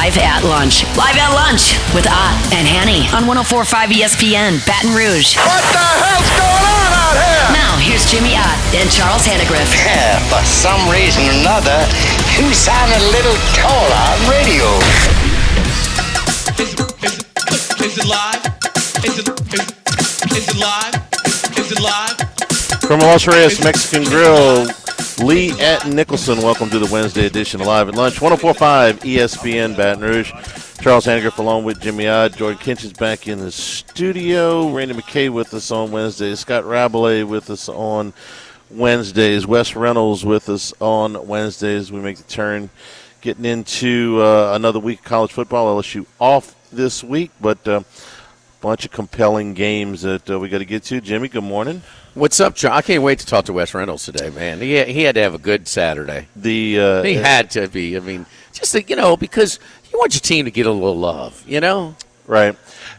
Live at Lunch. Live at Lunch with Ott and Hanny on 104.5 ESPN, Baton Rouge. What the hell's going on out here? Now, here's Jimmy Ott and Charles Hannegriff. Yeah, for some reason or another, you sound a little taller on radio. Is it live? Is it live? Is it live? From Los Reyes Mexican Grill, Lee at Nicholson. Welcome to the Wednesday edition of Live at Lunch. 104.5 ESPN Baton Rouge. Charles Hannegriff along with Jimmy Ott. Jordan Kinch's back in the studio. Randy McKay with us on Wednesdays. Scott Rabelais with us on Wednesdays. Wes Reynolds with us on Wednesdays. We make the turn getting into another week of college football. LSU off this week, but bunch of compelling games that we got to get to. Jimmy, good morning. What's up, John? I can't wait to talk to Wes Reynolds today, man. He had to have a good Saturday. He had to be. I mean, just because you want your team to get a little love, Right.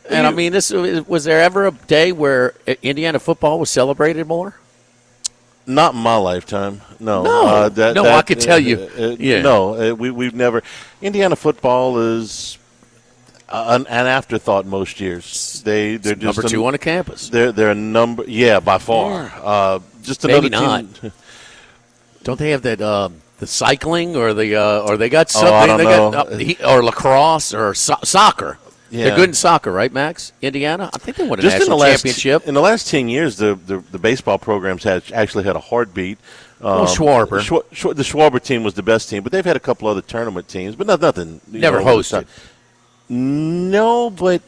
And I mean, was there ever a day where Indiana football was celebrated more? Not in my lifetime. No. I could tell you. Yeah. No, we've never. Indiana football is an afterthought most years. They're just number two on the campus. They're a number, by far. Yeah. Just another Maybe not. team. Don't they have that the cycling or they got something? I don't know. Or lacrosse or soccer. Yeah. They're good in soccer, right, Max? Indiana, I think they won a Just national championship. In the last 10 years, the baseball programs actually had a heartbeat. Schwarber. The Schwarber team was the best team, but they've had a couple other tournament teams, but nothing. Never hosted. No, but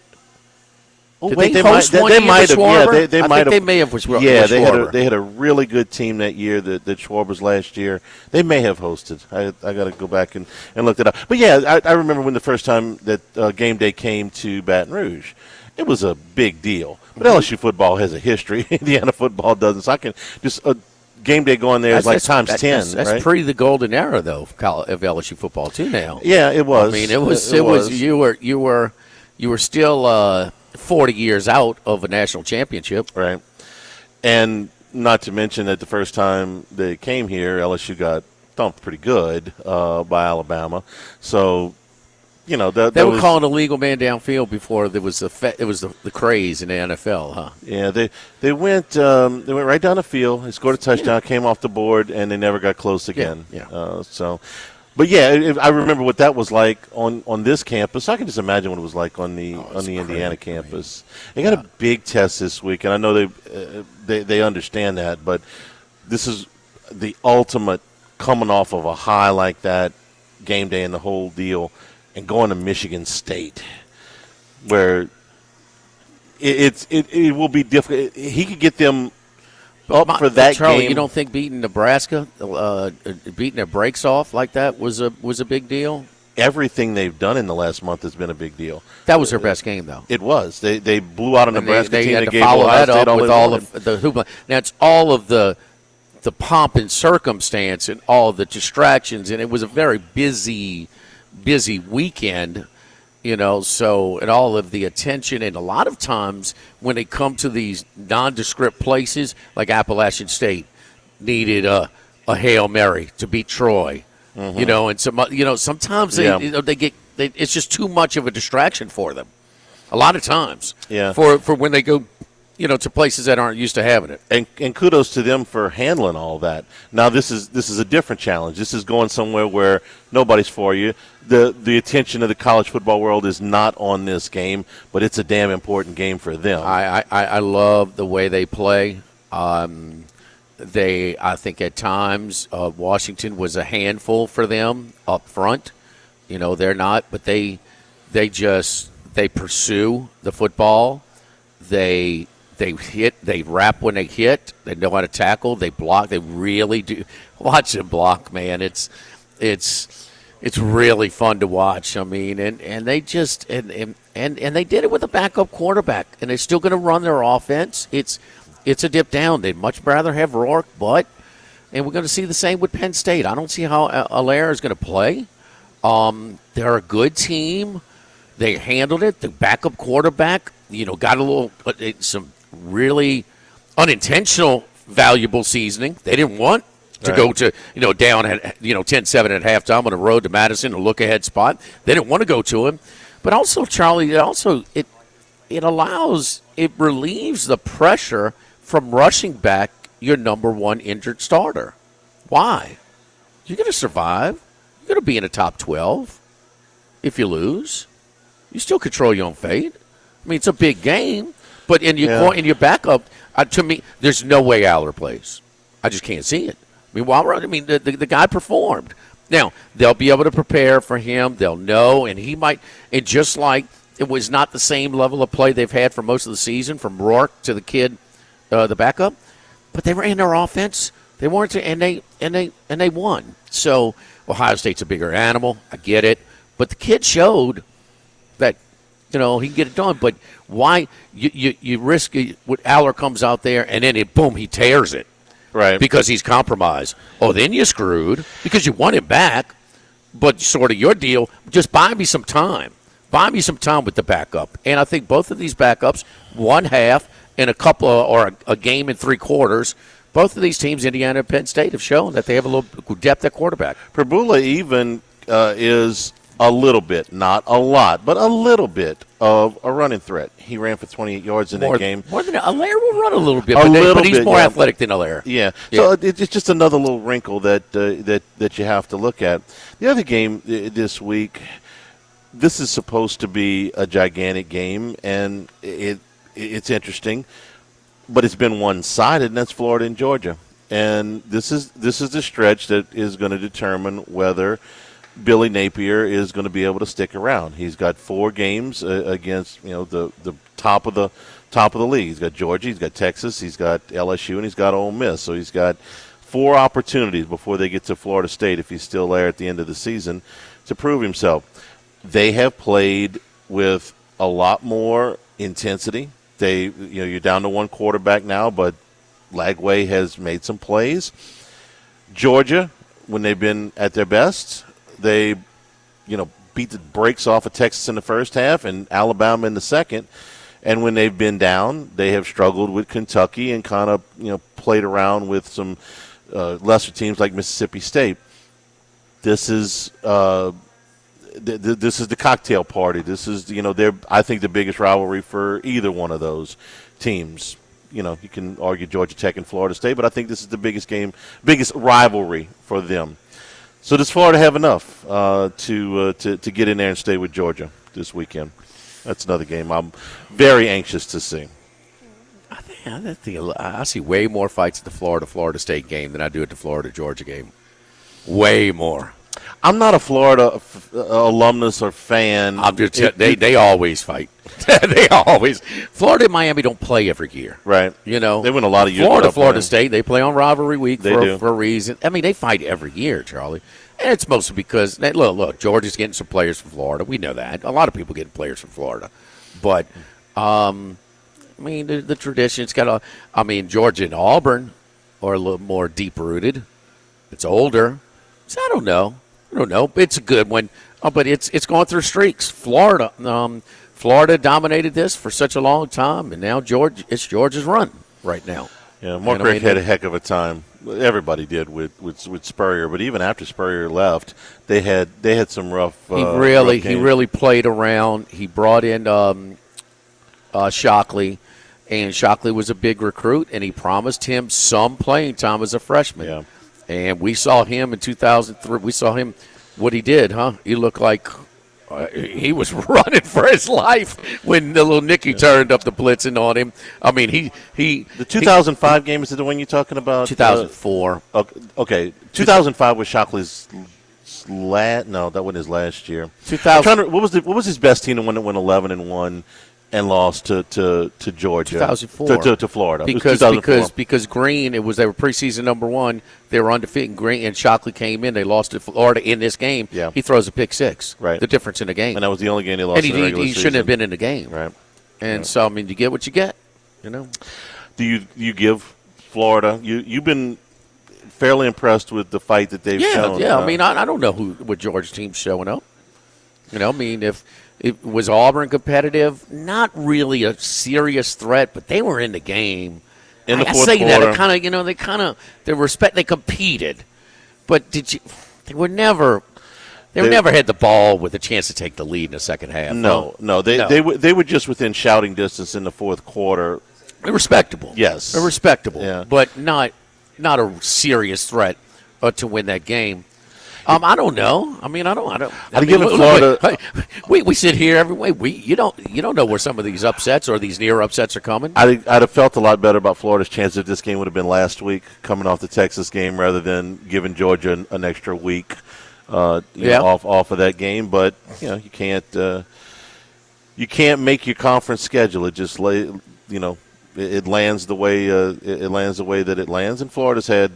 they host one year might have. Schwarber? Yeah, they might have. They may have. Yeah, they had a really good team that year. The Schwarbers last year, they may have hosted. I got to go back and look it up. But yeah, I remember when the first time that game day came to Baton Rouge, it was a big deal. But LSU football has a history. Indiana football doesn't. So I can just game day going there is like times 10. That's right? pre the golden era though of LSU football too. Now, yeah, it was. I mean, it was. You were still 40 years out of a national championship, right? And not to mention that the first time they came here, LSU got thumped pretty good by Alabama. So, they were calling a legal man downfield before there was the craze in the NFL, huh? Yeah, they went right down the field. They scored a touchdown, came off the board, and they never got close again. Yeah. But yeah, I remember what that was like on this campus. I can just imagine what it was like on the Indiana campus. They got a big test this week, and I know they understand that. But this is the ultimate coming off of a high like that, game day and the whole deal, and going to Michigan State, where it will be difficult. He could get them up for that Charlie, game. you don't think beating Nebraska, beating their brakes off like that was a big deal? Everything they've done in the last month has been a big deal. That was their best game, though. It was. They blew out a Nebraska they team. Had that to gave follow Ohio that State up with all of wanted. the hoopla. Now it's all of the pomp and circumstance and all the distractions, and it was a very busy weekend. So and all of the attention, and a lot of times when they come to these nondescript places like Appalachian State needed a Hail Mary to beat Troy, and sometimes they get it's just too much of a distraction for them. A lot of times, for when they go, to places that aren't used to having it. And kudos to them for handling all that. Now this is a different challenge. This is going somewhere where nobody's for you. The attention of the college football world is not on this game, but it's a damn important game for them. I love the way they play. I think at times Washington was a handful for them up front. They're not, but they pursue the football. They hit. They wrap when they hit. They know how to tackle. They block. They really do. Watch them block, man. It's really fun to watch. I mean, and they just and they did it with a backup quarterback, and they're still going to run their offense. It's a dip down. They'd much rather have Rourke, and we're going to see the same with Penn State. I don't see how Allaire is going to play. They're a good team. They handled it. The backup quarterback, got a little some really unintentional valuable seasoning they didn't want. to Right. go to, down at, 10-7 at halftime on the road to Madison, a look-ahead spot. They didn't want to go to him. But also, Charlie, it relieves the pressure from rushing back your number one injured starter. Why? You're going to survive. You're going to be in the top 12. If you lose, you still control your own fate. I mean, it's a big game, but in your backup, to me, there's no way Aller plays. I just can't see it. I mean, the guy performed. Now, they'll be able to prepare for him. They'll know, and he might. And just like it was not the same level of play they've had for most of the season, from Rourke to the kid, the backup, but they ran their offense. They weren't, and they won. So Ohio State's a bigger animal. I get it, but the kid showed that he can get it done. But why you risk it when Aller comes out there and then he tears it, Right. Because he's compromised. Oh, then you're screwed because you want him back. But sort of your deal, just buy me some time. Buy me some time with the backup. And I think both of these backups, one half and a game and 3 quarters. Both of these teams, Indiana and Penn State, have shown that they have a little depth at quarterback. Perbula even is a little bit, not a lot, but a little bit of a running threat. He ran for 28 yards in that game. More than Allaire will run a little bit, But he's more athletic than Allaire. Yeah. So it's just another little wrinkle that you have to look at. The other game this week, this is supposed to be a gigantic game, and it's interesting. But it's been one-sided, and that's Florida and Georgia. And this is the stretch that is going to determine whether Billy Napier is going to be able to stick around. He's got 4 games against the top of the league. He's got Georgia, he's got Texas, he's got LSU, and he's got Ole Miss. So he's got 4 opportunities before they get to Florida State, if he's still there at the end of the season, to prove himself. They have played with a lot more intensity. You're down to 1 quarterback now, but Lagway has made some plays. Georgia, when they've been at their best, they, beat the brakes off of Texas in the first half and Alabama in the second. And when they've been down, they have struggled with Kentucky and kind of, played around with some lesser teams like Mississippi State. This is this is the cocktail party. This is, I think the biggest rivalry for either one of those teams. You can argue Georgia Tech and Florida State, but I think this is the biggest rivalry for them. So does Florida have enough to get in there and stay with Georgia this weekend? That's another game I'm very anxious to see. I see way more fights at the Florida State game than I do at the Florida-Georgia game. Way more. I'm not a Florida alumnus or fan. They always fight. They always. Florida and Miami don't play every year. Right. They win a lot of years. Florida State, they play on rivalry week for a reason. I mean, they fight every year, Charlie. And it's mostly because, look, Georgia's getting some players from Florida. We know that. A lot of people getting players from Florida. But, the tradition's got Georgia and Auburn are a little more deep-rooted. It's older. So I don't know. It's a good one, but it's going through streaks. Florida dominated this for such a long time, and now it's Georgia's run right now. Yeah, Mark Richt had a heck of a time. Everybody did with Spurrier, but even after Spurrier left, they had some rough. He really played around. He brought in Shockley, and Shockley was a big recruit, and he promised him some playing time as a freshman. Yeah. And we saw him in 2003. We saw him, what he did, huh? He looked like he was running for his life when the little Nicky turned up the blitzing on him. I mean, the 2005 game, is it the one you're talking about? 2004. Okay. 2005 was Shockley's no, that wasn't his last year. 2000. What was his best team that went 11-1 and lost to Georgia? 2004. To Florida. Because Green, they were preseason number 1. They were undefeated. Green and Shockley came in. They lost to Florida in this game. Yeah. He throws a pick 6. Right. The difference in the game. And that was the only game they lost in the regular season. He shouldn't have been in the game. Right. And so, you get what you get. Do you give Florida? You've been fairly impressed with the fight that they've shown. Yeah. I don't know what Georgia team's showing up. If it was Auburn competitive, not really a serious threat, but they were in the game. In the I fourth say quarter. that they they competed, but they were never. They never had the ball with a chance to take the lead in the second half. No. They were just within shouting distance in the fourth quarter. They're respectable. Yes. They're respectable, Yeah. but not a serious threat to win that game. I don't know. I mean, I don't. I'd give it Florida. We sit here every way. You don't know where some of these upsets or these near upsets are coming. I'd have felt a lot better about Florida's chance if this game would have been last week, coming off the Texas game, rather than giving Georgia an extra week. Off of that game, but you can't make your conference schedule. It just it lands the way that it lands. And Florida's had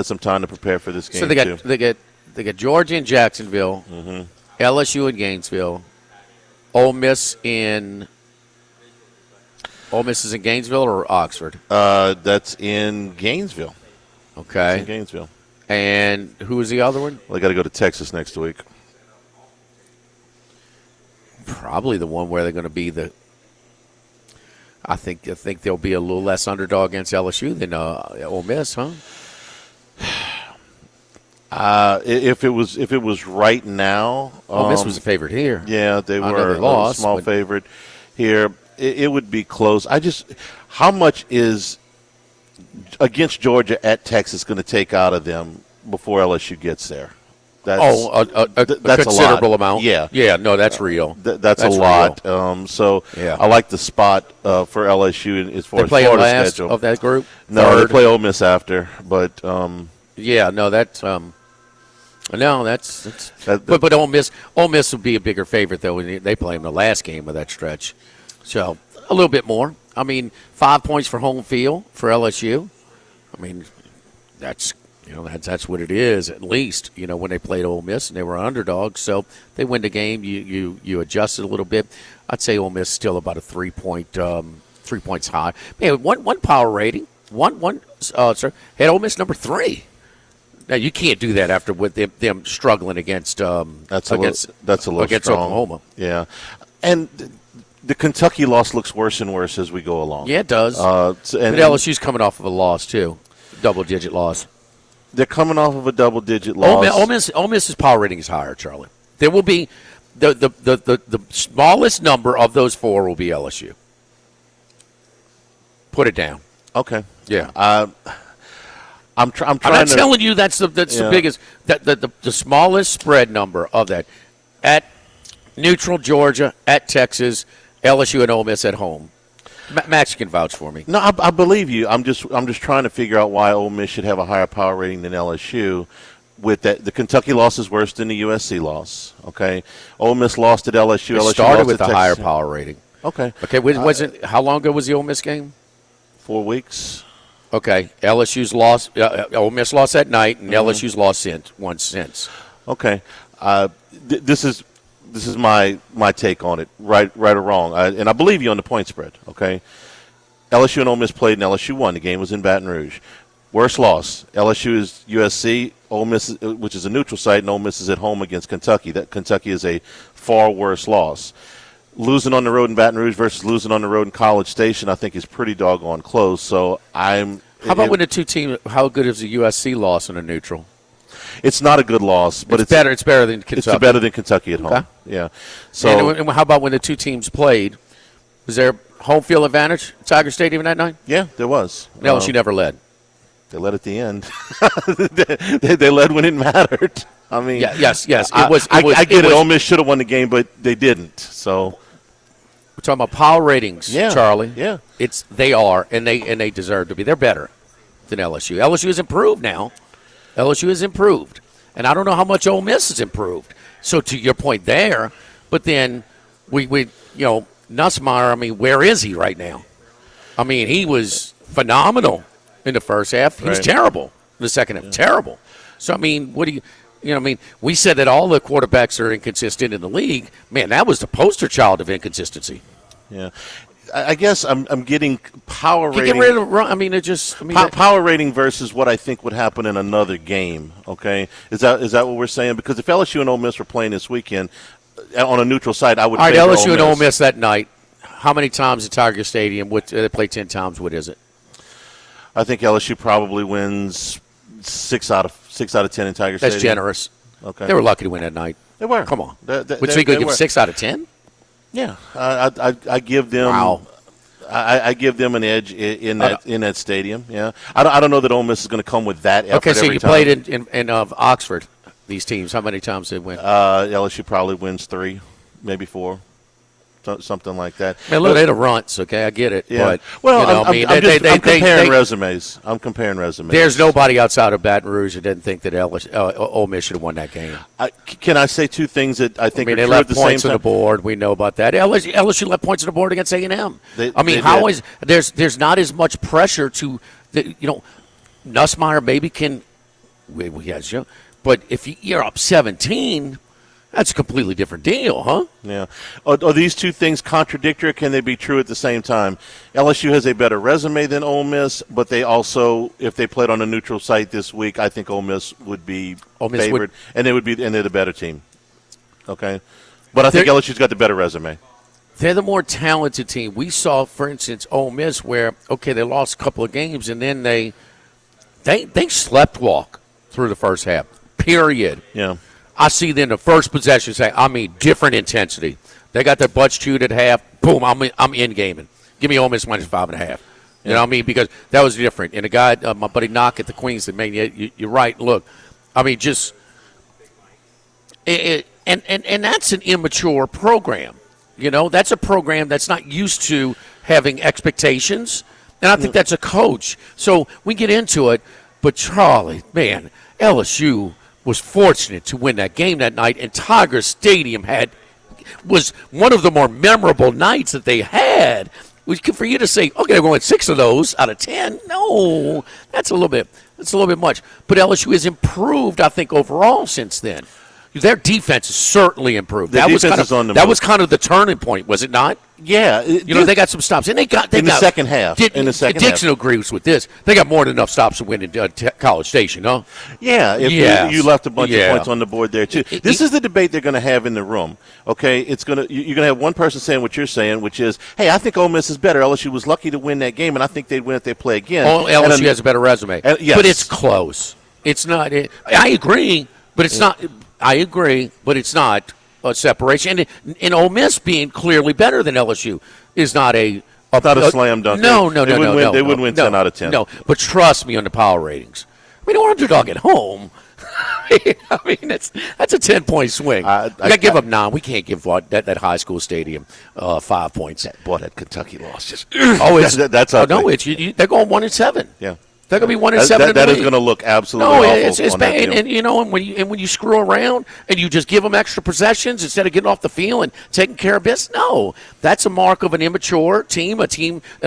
some time to prepare for this game. So they got Georgia in Jacksonville, LSU in Gainesville, Ole Miss is in Gainesville or Oxford? That's in Gainesville. Okay, it's in Gainesville. And who is the other one? Well, they got to go to Texas next week. Probably the one where they're going to be the. I think they'll be a little less underdog against LSU than Ole Miss, huh? If it was right now, Ole Miss was a favorite here. Yeah, they were lost, a small favorite here. It would be close. How much is against Georgia at Texas going to take out of them before LSU gets there? That's a considerable amount. Yeah. No, that's real. That's a lot. I like the spot for LSU as far as Florida's last schedule of that group. No, Third. they play Ole Miss after, but but Ole Miss would be a bigger favorite though when they play in the last game of that stretch. So a little bit more. I mean, 5 points for home field for LSU. I mean, that's what it is at least. When they played Ole Miss and they were underdogs, so they win the game. You adjust it a little bit. I'd say Ole Miss still about a 3 points high. Man, one power rating. Had Ole Miss number 3. Now you can't do that after with them struggling against that's a little against strong. Oklahoma. Yeah, and the Kentucky loss looks worse and worse as we go along. Yeah, it does. And LSU's coming off of a loss too, double-digit loss. They're coming off of a double-digit loss. Ole Miss's power rating is higher, Charlie. There will be the smallest number of those 4 will be LSU. Put it down. Okay. Yeah. I'm trying. I'm not telling you that's the biggest. The smallest spread number of that at neutral Georgia, at Texas, LSU and Ole Miss at home. Max can vouch for me. No, I believe you. I'm just trying to figure out why Ole Miss should have a higher power rating than LSU. With that, the Kentucky loss is worse than the USC loss. Okay, Ole Miss lost at LSU. LSU started lost with at a Texas. higher power rating. Okay. Okay. Wasn't how long ago was the Ole Miss game? 4 weeks. Okay. LSU's lost. Ole Miss lost that night, and LSU's lost once since. Okay. This is my take on it, right or wrong, and I believe you on the point spread. Okay, LSU and Ole Miss played, and LSU won. The game was in Baton Rouge. Worst loss. LSU is USC. Ole Miss, which is a neutral site, and Ole Miss is at home against Kentucky. That Kentucky is a far worse loss. Losing on the road in Baton Rouge versus losing on the road in College Station, I think is pretty doggone close. So How about when the two teams? How good is the USC loss in a neutral? It's not a good loss, but it's better. It's better than Kentucky. It's better than Kentucky at home. Okay. Yeah. So and how about when the two teams played? Was there home field advantage at Tiger Stadium that night? Yeah, there was. LSU never led. They led at the end. they led when it mattered. I mean, yes. I get it. Ole Miss should have won the game, but they didn't. So we're talking about power ratings, Charlie. Yeah, they are, and they deserve to be. They're better than LSU. LSU has improved now. LSU has improved, and I don't know how much Ole Miss has improved. So to your point there, but then we Nussmeier. I mean, where is he right now? I mean, he was phenomenal in the first half. He was terrible in the second half. Terrible. So I mean, what do you? We said that all the quarterbacks are inconsistent in the league. Man, that was the poster child of inconsistency. Yeah. I guess I'm getting power rating. Get rid of power rating versus what I think would happen in another game. Okay, is that what we're saying? Because if LSU and Ole Miss were playing this weekend on a neutral site, I would. All right, LSU and Ole Miss that night. How many times at Tiger Stadium? They play 10 times. What is it? I think LSU probably wins 6 out of 10 in Tiger Stadium. That's generous. Okay. They were lucky to win that night. They were. Come on. Which so you could give 6 out of 10? Yeah. I give them. Wow. I give them an edge in that stadium. Yeah. I don't know that Ole Miss is going to come with that effort. Okay, so every you time. played in Oxford. These teams, how many times did they win? LSU probably wins 3, maybe 4. Something like that. Man, look, they're the runts, okay? I get it. Yeah. But, I'm comparing resumes. I'm comparing resumes. There's nobody outside of Baton Rouge that didn't think that Ole Miss should have won that game. Can I say 2 things that I think are they true left at the same points time? on the board. We know about that. LSU left points on the board against A&M. They did. There's not as much pressure to, Nussmeier maybe can, but if you're up 17, that's a completely different deal, huh? Yeah. Are these 2 things contradictory, or can they be true at the same time? LSU has a better resume than Ole Miss, but they also, if they played on a neutral site this week, I think Ole Miss would be favored, and they're the better team. Okay? But I think LSU's got the better resume. They're the more talented team. We saw, for instance, Ole Miss where, okay, they lost a couple of games, and then they slept walk through the first half, period. Yeah. I see them the first possession say, different intensity. They got their butts chewed at half. Boom, I'm in gaming. Give me Ole Miss minus 5.5. You know what I mean? Because that was different. And the guy, my buddy Knock at the Queens said, man, you're right. Look, and that's an immature program. That's a program that's not used to having expectations. And I think that's a coach. So we get into it. But Charlie, man, LSU was fortunate to win that game that night, and Tiger Stadium was one of the more memorable nights that they had. For you to say, okay, they're going 6 of those out of 10, no, that's a little bit much. But LSU has improved, I think, overall since then. Their defense has certainly improved. That was kind of the turning point, was it not? Yeah, they got some stops, and they got the second half. Dixon agrees with this. They got more than enough stops to win in College Station, huh? Yeah, you left a bunch of points on the board there too. This is the debate they're going to have in the room. Okay, you're going to have one person saying what you're saying, which is, hey, I think Ole Miss is better. LSU was lucky to win that game, and I think they'd win if they play again. LSU has a better resume, yes. But it's close. It's not. I agree, but it's not. I agree, but it's not a separation. And Ole Miss being clearly better than LSU is not a slam dunk. No. They wouldn't win 10 out of 10. No, but trust me on the power ratings. They're underdog at home. That's a 10-point swing. We got to give up 9. We can't give that high school stadium 5 points. Boy, that Kentucky loss just. That's ugly. They're going 1-7. Yeah. They're going to be 1-7. That is going to look absolutely awful. It's bad. And when you screw around and you just give them extra possessions instead of getting off the field and taking care of business, no, that's a mark of an immature team, a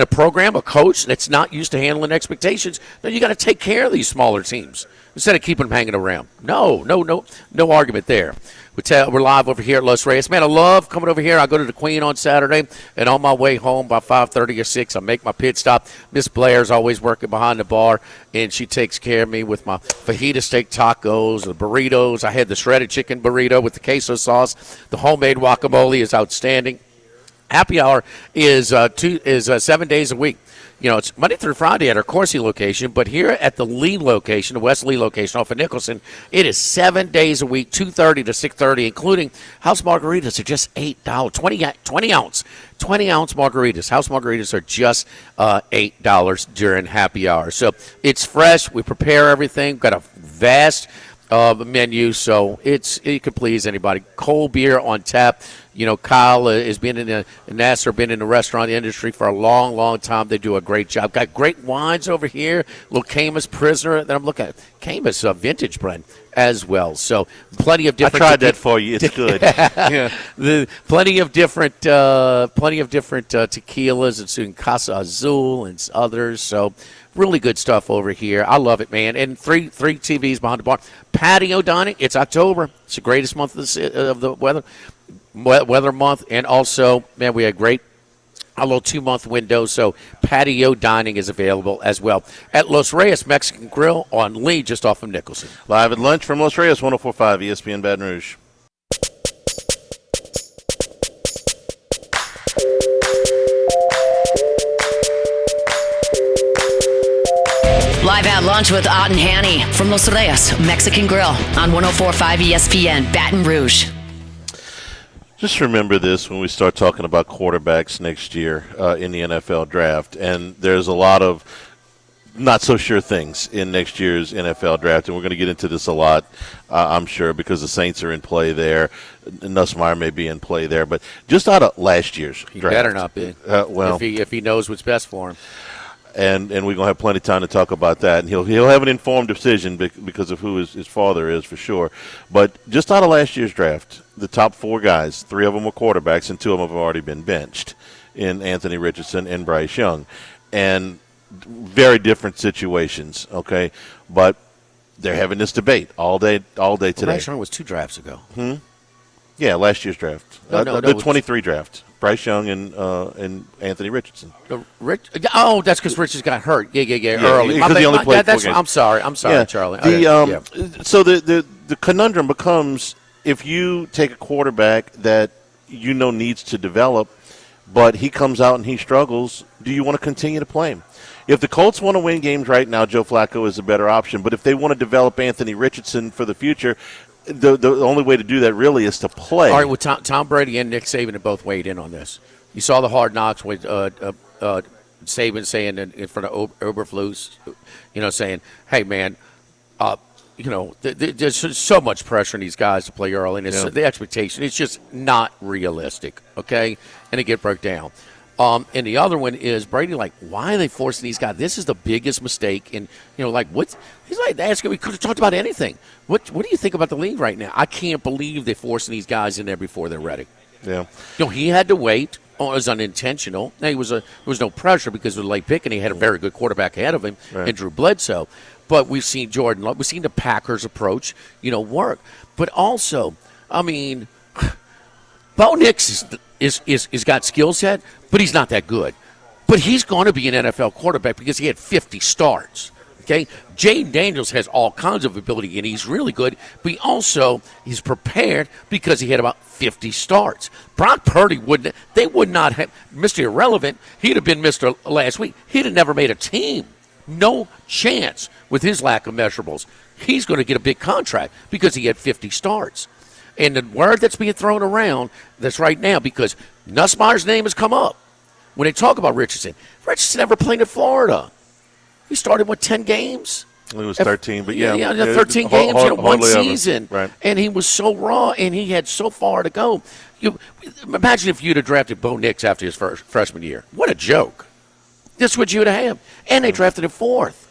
program, a coach that's not used to handling expectations. Then you got to take care of these smaller teams instead of keeping them hanging around. No argument there. We're live over here at Los Reyes. Man, I love coming over here. I go to the Queen on Saturday, and on my way home by 5:30 or 6, I make my pit stop. Miss Blair's always working behind the bar, and she takes care of me with my fajita steak tacos, the burritos. I had the shredded chicken burrito with the queso sauce. The homemade guacamole is outstanding. Happy hour is 7 days a week. It's Monday through Friday at our Coursey location, but here at the Lee location, the West Lee location off of Nicholson, it is 7 days a week, 2:30 to 6:30, including house margaritas are just $8, 20 ounce margaritas. House margaritas are just $8 during happy hour. So it's fresh. We prepare everything. We've got a vast menu, so it could please anybody. Cold beer on tap. Kyle has been been in the restaurant industry for a long, long time. They do a great job. Got great wines over here. Little Camus Prisoner that I'm looking at. Camus vintage brand as well. So plenty of different. I tried that for you. It's good. Yeah. Plenty of different tequilas, including Casa Azul and others. So really good stuff over here. I love it, man. And three TVs behind the bar. Patio dining. It's October. It's the greatest month of the weather month, and also, man, we had a little 2-month window, so patio dining is available as well at Los Reyes Mexican Grill on Lee, just off of Nicholson. Live at lunch from Los Reyes, 104.5 ESPN Baton Rouge. Live at lunch with Ott and Hanny from Los Reyes Mexican Grill on 104.5 ESPN, Baton Rouge. Just remember this when we start talking about quarterbacks next year in the NFL draft. And there's a lot of not so sure things in next year's NFL draft. And we're going to get into this a lot, I'm sure, because the Saints are in play there. Nussmeier may be in play there. But just out of last year's draft. He better not be. If he knows what's best for him. And we're going to have plenty of time to talk about that. And he'll have an informed decision because of who his father is, for sure. But just out of last year's draft, the top 4 guys, 3 of them were quarterbacks, and 2 of them have already been benched in Anthony Richardson and Bryce Young. And very different situations, okay? But they're having this debate all day today. Bryce Young was 2 drafts ago. Yeah, last year's draft. The 23 draft. Bryce Young and Anthony Richardson. That's because Richards got hurt. Yeah, early. He only played 4 games. I'm sorry, Charlie. So the conundrum becomes, if you take a quarterback that you know needs to develop, but he comes out and he struggles, do you want to continue to play him? If the Colts want to win games right now, Joe Flacco is a better option. But if they want to develop Anthony Richardson for the future, the only way to do that really is to play. All right, well, Tom Brady and Nick Saban have both weighed in on this. You saw the Hard Knocks with Saban saying in front of Eberflus, saying, hey, man, there's so much pressure on these guys to play early, and the expectation, it's just not realistic, okay? And it get broke down. And the other one is Brady, why are they forcing these guys? This is the biggest mistake. And, what? He's asking, we could have talked about anything. What do you think about the league right now? I can't believe they're forcing these guys in there before they're ready. Yeah. He had to wait. It was unintentional. Now, there was no pressure because of the late pick, and he had a very good quarterback ahead of him, and Drew Bledsoe. But we've seen Jordan Love. We've seen the Packers approach, work. But also, Bo Nix is got skill set, but he's not that good. But he's going to be an NFL quarterback because he had 50 starts. Okay, Jaden Daniels has all kinds of ability, and he's really good. But he's prepared because he had about 50 starts. Brock Purdy would not have Mr. Irrelevant. He'd have been Mr. last week. He'd have never made a team. No chance with his lack of measurables. He's going to get a big contract because he had 50 starts. And the word that's being thrown around that's right now, because Nussmeier's name has come up when they talk about Richardson. Richardson never played in Florida. He started, 10 games? It was 13, but 13 games in one season. Right. And he was so raw, and he had so far to go. Imagine if you'd have drafted Bo Nix after his first freshman year. What a joke. That's what you'd have. And they drafted him 4th.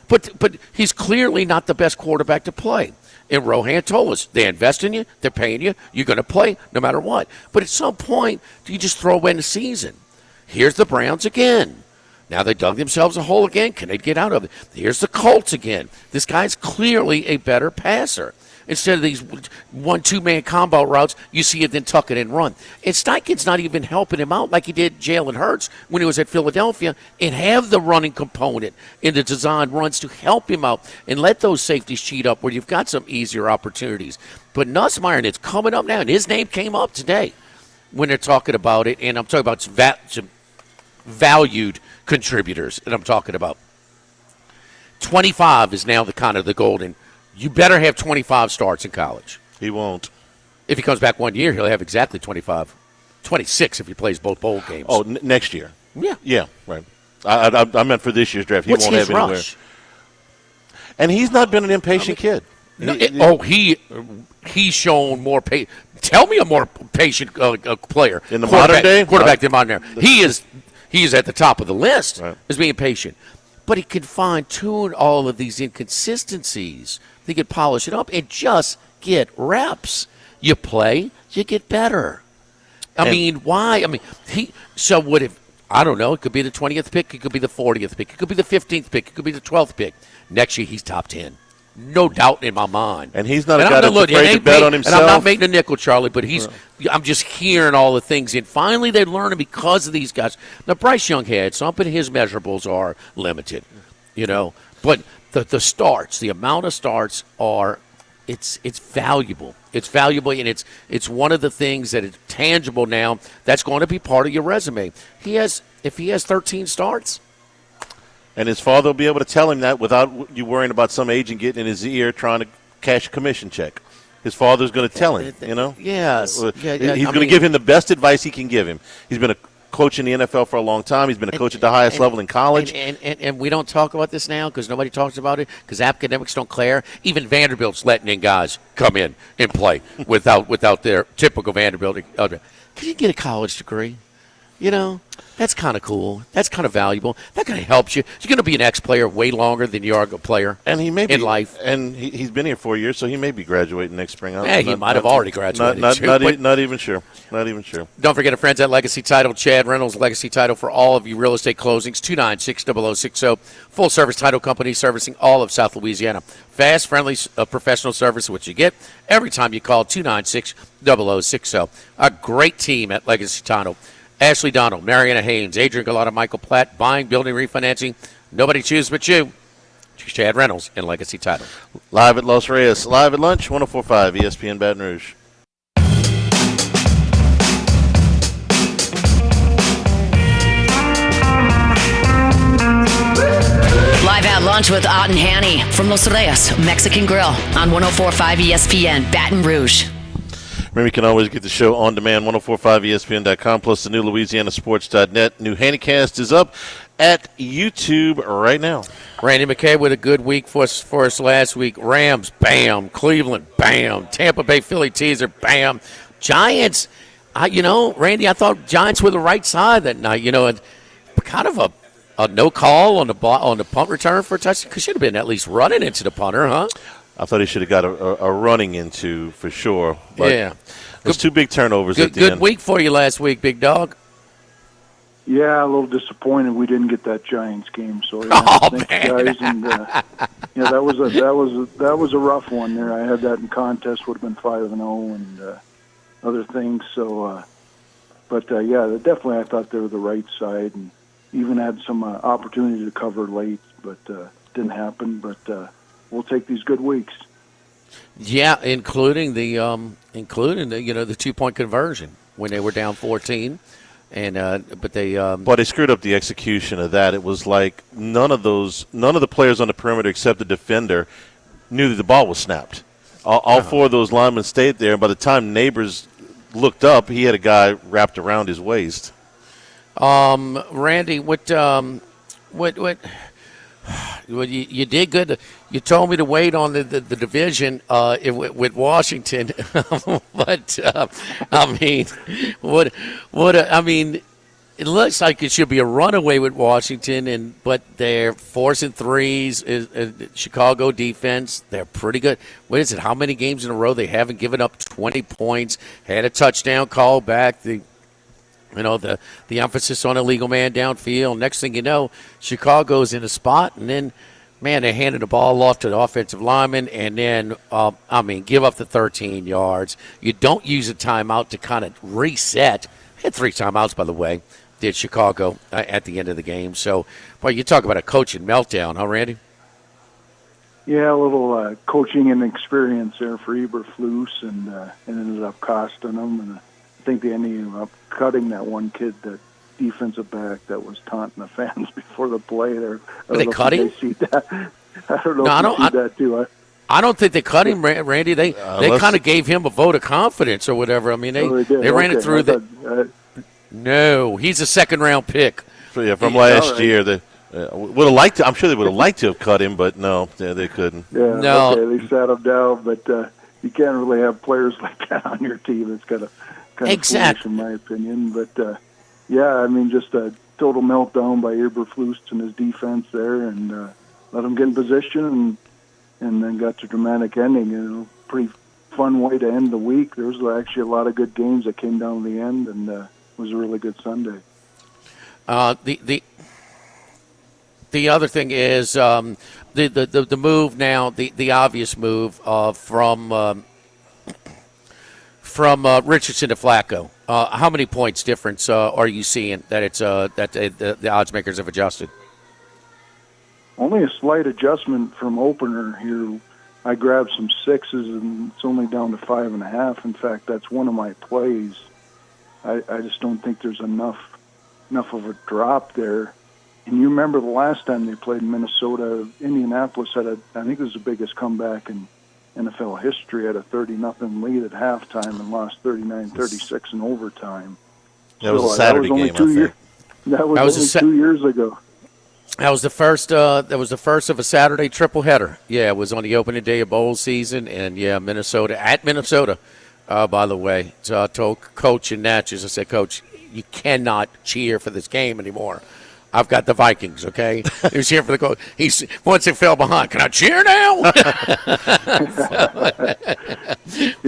But he's clearly not the best quarterback to play. And Rohan told us, they invest in you, they're paying you, you're going to play no matter what. But at some point, do you just throw away the season? Here's the Browns again. Now they dug themselves a hole again. Can they get out of it? Here's the Colts again. This guy's clearly a better passer. Instead of these 1-2-man combo routes, you see it then tuck it and run. And Steichen's not even helping him out like he did Jalen Hurts when he was at Philadelphia, and have the running component in the design runs to help him out and let those safeties cheat up where you've got some easier opportunities. But Nussmeier, and it's coming up now, and his name came up today when they're talking about it, and I'm talking about some valued contributors that I'm talking about. 25 is now the golden. You better have 25 starts in college. He won't. If he comes back 1 year, he'll have exactly 25. 26 if he plays both bowl games. Oh, next year. Yeah. Yeah, right. I meant for this year's draft. He What's won't his have anywhere. rush? And he's not been an impatient kid. He's shown more patience. Tell me a more patient player in the modern day quarterback than modern era. He is at the top of the list as being patient, but he can fine tune all of these inconsistencies. He can polish it up and just get reps. You play, you get better. Why? So what if? I don't know. It could be the 20th pick. It could be the 40th pick. It could be the 15th pick. It could be the 12th pick. Next year, he's top 10. No doubt in my mind. And he's not a guy that's afraid to bet on himself. And I'm not making a nickel, Charlie, but I'm just hearing all the things. And finally, they're learning because of these guys. Now, Bryce Young had some, but his measurables are limited, But the starts, the amount of starts it's valuable. It's valuable, and it's one of the things that is tangible now that's going to be part of your resume. If he has 13 starts. And his father will be able to tell him that without you worrying about some agent getting in his ear trying to cash a commission check. His father's going to tell him, you know? Yes. He's going to give him the best advice he can give him. He's been a coach in the NFL for a long time. He's been a coach at the highest level in college. And we don't talk about this now because nobody talks about it because academics don't care. Even Vanderbilt's letting in guys come in and play without their typical Vanderbilt. Can you get a college degree? You know, that's kind of cool. That's kind of valuable. That kind of helps you. You're going to be an ex-player way longer than you are a player and he may be, in life. And he's been here 4 years, so he may be graduating next spring. He might have already graduated. Not even sure. Not even sure. Don't forget our friends at Legacy Title. Chad Reynolds, Legacy Title for all of you real estate closings, 296-0060. Full-service title company servicing all of South Louisiana. Fast, friendly, professional service, which you get every time you call 296-0060. A great team at Legacy Title. Ashley Donald, Mariana Haynes, Adrian Galata, Michael Platt, buying, building, refinancing. Nobody chooses but you. Chad Reynolds in Legacy Title. Live at Los Reyes, live at lunch, 104.5 ESPN Baton Rouge. Live at lunch with Ott and Hanny from Los Reyes Mexican Grill on 104.5 ESPN Baton Rouge. Remember, you can always get the show on demand, 1045ESPN.com, plus the new LouisianaSports.net. New Handycast is up at YouTube right now. Randy McKay with a good week for us last week. Rams, bam. Cleveland, bam. Tampa Bay Philly teaser, bam. Giants, Randy, I thought Giants were the right side that night. And kind of a no call on the punt return for a touchdown. Should have been at least running into the punter, huh? I thought he should have got a running into for sure. But yeah. Those two big turnovers at the end. Good week for you last week, big dog. Yeah, a little disappointed we didn't get that Giants game. So thanks, guys. And that was a rough one there. I had that in contest, would have been 5-0 and other things. So, definitely I thought they were the right side and even had some opportunity to cover late, but didn't happen. But we'll take these good weeks. Yeah, including the 2-point conversion when they were down 14, but they screwed up the execution of that. It was like none of the players on the perimeter except the defender knew that the ball was snapped. All four of those linemen stayed there, and by the time Neighbors looked up, he had a guy wrapped around his waist. Randy, what you did good. You told me to wait on the division with Washington, but it looks like it should be a runaway with Washington, but they're forcing threes. Chicago defense, they're pretty good. What is it? How many games in a row they haven't given up 20 points? Had a touchdown call back. The emphasis on a legal man downfield. Next thing you know, Chicago's in a spot, and then, man, they handed the ball off to the offensive lineman, and then, give up the 13 yards. You don't use a timeout to kind of reset. They had 3 timeouts, by the way, did Chicago at the end of the game. So, boy, you talk about a coaching meltdown, huh, Randy? Yeah, a little coaching and experience there for Eberflus, and it ended up costing them, and I think they ended up cutting that one kid, that defensive back that was taunting the fans before the play there. Were they cutting? They see that. I don't know if you see that too. I don't think they cut him, Randy. They kind of gave him a vote of confidence or whatever. I mean, they ran it through. No, he's a second-round pick. From last year. They would have liked to. I'm sure they would have liked to have cut him, but no, they couldn't. Yeah, no. Okay, they sat him down, but you can't really have players like that on your team. It's kind of foolish, in my opinion. But just a total meltdown by Eberflus and his defense there, and let him get in position, and then got to dramatic ending. Pretty fun way to end the week. There was actually a lot of good games that came down to the end, and it was a really good Sunday. The other thing is the move now, the obvious move from Richardson to Flacco. How many points difference are you seeing that the odds makers have adjusted? Only a slight adjustment from opener here. I grabbed some 6s, and it's only down to 5.5. In fact, that's one of my plays. I just don't think there's enough of a drop there And you remember the last time they played Minnesota, Indianapolis had I think it was the biggest comeback in NFL history, had a 30-0 lead at halftime and lost 39-36 in overtime. That was a Saturday game, I think. That was only 2 years ago. That was the first. That was the first of a Saturday tripleheader. Yeah, it was on the opening day of bowl season, and Minnesota at Minnesota. By the way, so I told Coach in Natchez, I said, Coach, you cannot cheer for this game anymore. I've got the Vikings, okay? He was cheering for the coach. Once it fell behind, can I cheer now?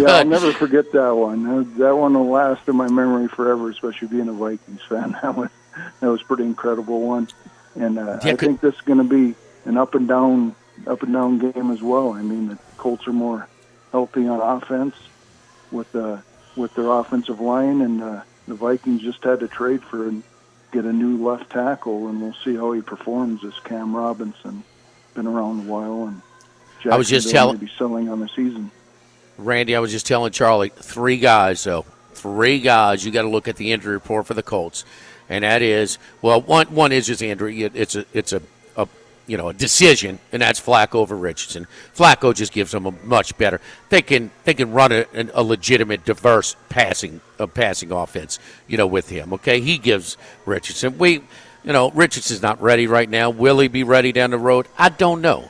I'll never forget that one. That one will last in my memory forever, especially being a Vikings fan. That was a pretty incredible one. And I think this is going to be an up and down game as well. I mean, the Colts are more healthy on offense with their offensive line, and the Vikings just had to trade get a new left tackle, and we'll see how he performs as Cam Robinson. Been around a while, and I was just telling maybe selling on the season. Randy, I was just telling Charlie, 3 guys you got to look at the injury report for the Colts, and that is, well, one is just injury. It's a decision, and that's Flacco over Richardson. Flacco just gives them a much better. They can run a legitimate, diverse passing offense, with him. Okay, he gives Richardson. Richardson's not ready right now. Will he be ready down the road? I don't know.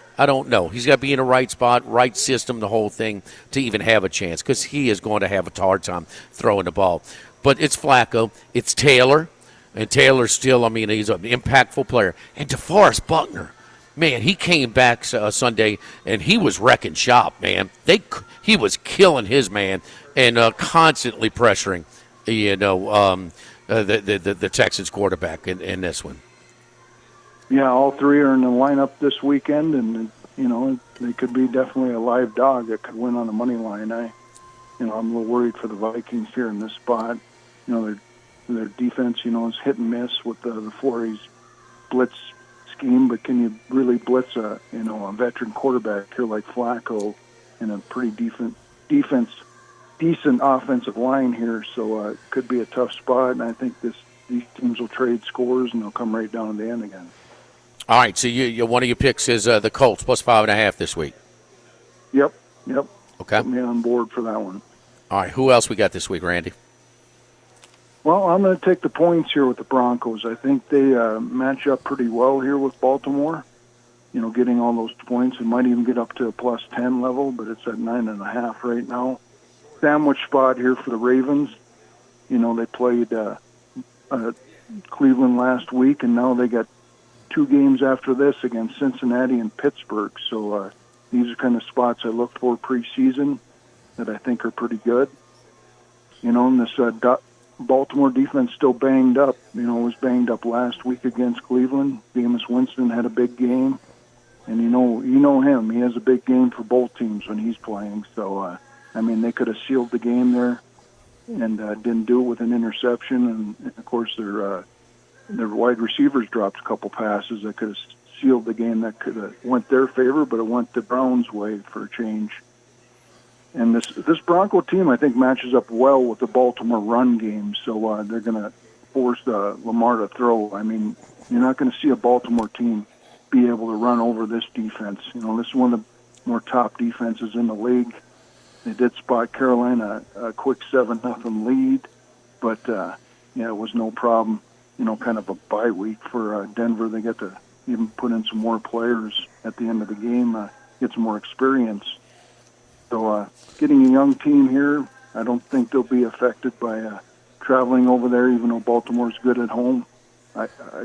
He's got to be in the right spot, right system, the whole thing to even have a chance, because he is going to have a hard time throwing the ball. But it's Flacco. It's Taylor. And Taylor's still, he's an impactful player. And DeForest Buckner. Man, he came back Sunday, and he was wrecking shop, man. He was killing his man and constantly pressuring, the Texans quarterback in this one. Yeah, all 3 are in the lineup this weekend, and they could be definitely a live dog that could win on the money line. I'm a little worried for the Vikings here in this spot. Their defense, is hit and miss with the Flores blitz scheme, but can you really blitz a veteran quarterback here like Flacco and a pretty decent offensive line here? So it could be a tough spot, and I think these teams will trade scores and they'll come right down to the end again. All right, so one of your picks is the Colts plus 5.5 this week. Yep. Okay, put me on board for that one. All right, who else we got this week, Randy? Well, I'm going to take the points here with the Broncos. I think they match up pretty well here with Baltimore. Getting all those points. It might even get up to a plus 10 level, but it's at 9.5 right now. Sandwich spot here for the Ravens. They played Cleveland last week, and now they got 2 games after this against Cincinnati and Pittsburgh. So these are kind of spots I looked for preseason that I think are pretty good. And this Baltimore defense still banged up. Was banged up last week against Cleveland. Jameis Winston had a big game, and you know him. He has a big game for both teams when he's playing. So they could have sealed the game there, and didn't do it with an interception. And of course, their wide receivers dropped a couple passes that could have sealed the game. That could have went their favor, but it went the Browns' way for a change. And this Bronco team, I think, matches up well with the Baltimore run game. So they're going to force Lamar to throw. You're not going to see a Baltimore team be able to run over this defense. This is one of the more top defenses in the league. They did spot Carolina a quick 7-0 lead, but it was no problem. Kind of a bye week for Denver. They get to even put in some more players at the end of the game, get some more experience. So getting a young team here, I don't think they'll be affected by traveling over there, even though Baltimore's good at home.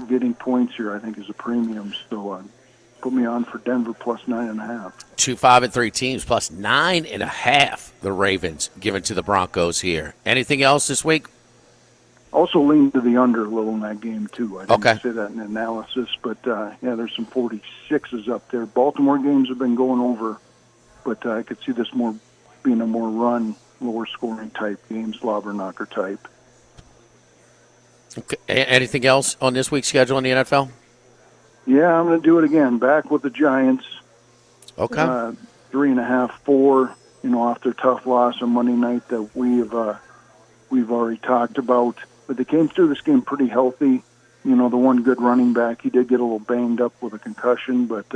Getting points here, I think, is a premium. So put me on for Denver plus 9.5. 2 5-3 teams plus 9.5. The Ravens given to the Broncos here. Anything else this week? Also lean to the under a little in that game, too. I didn't say that in analysis, but there's some 46s up there. Baltimore games have been going over, but I could see this being a more run, lower scoring type game, slobber knocker type. Okay. Anything else on this week's schedule in the NFL? Yeah, I'm going to do it again. Back with the Giants. Okay. 3.5, 4. Off their tough loss on Monday night that we've already talked about. But they came through this game pretty healthy. the one good running back. He did get a little banged up with a concussion, but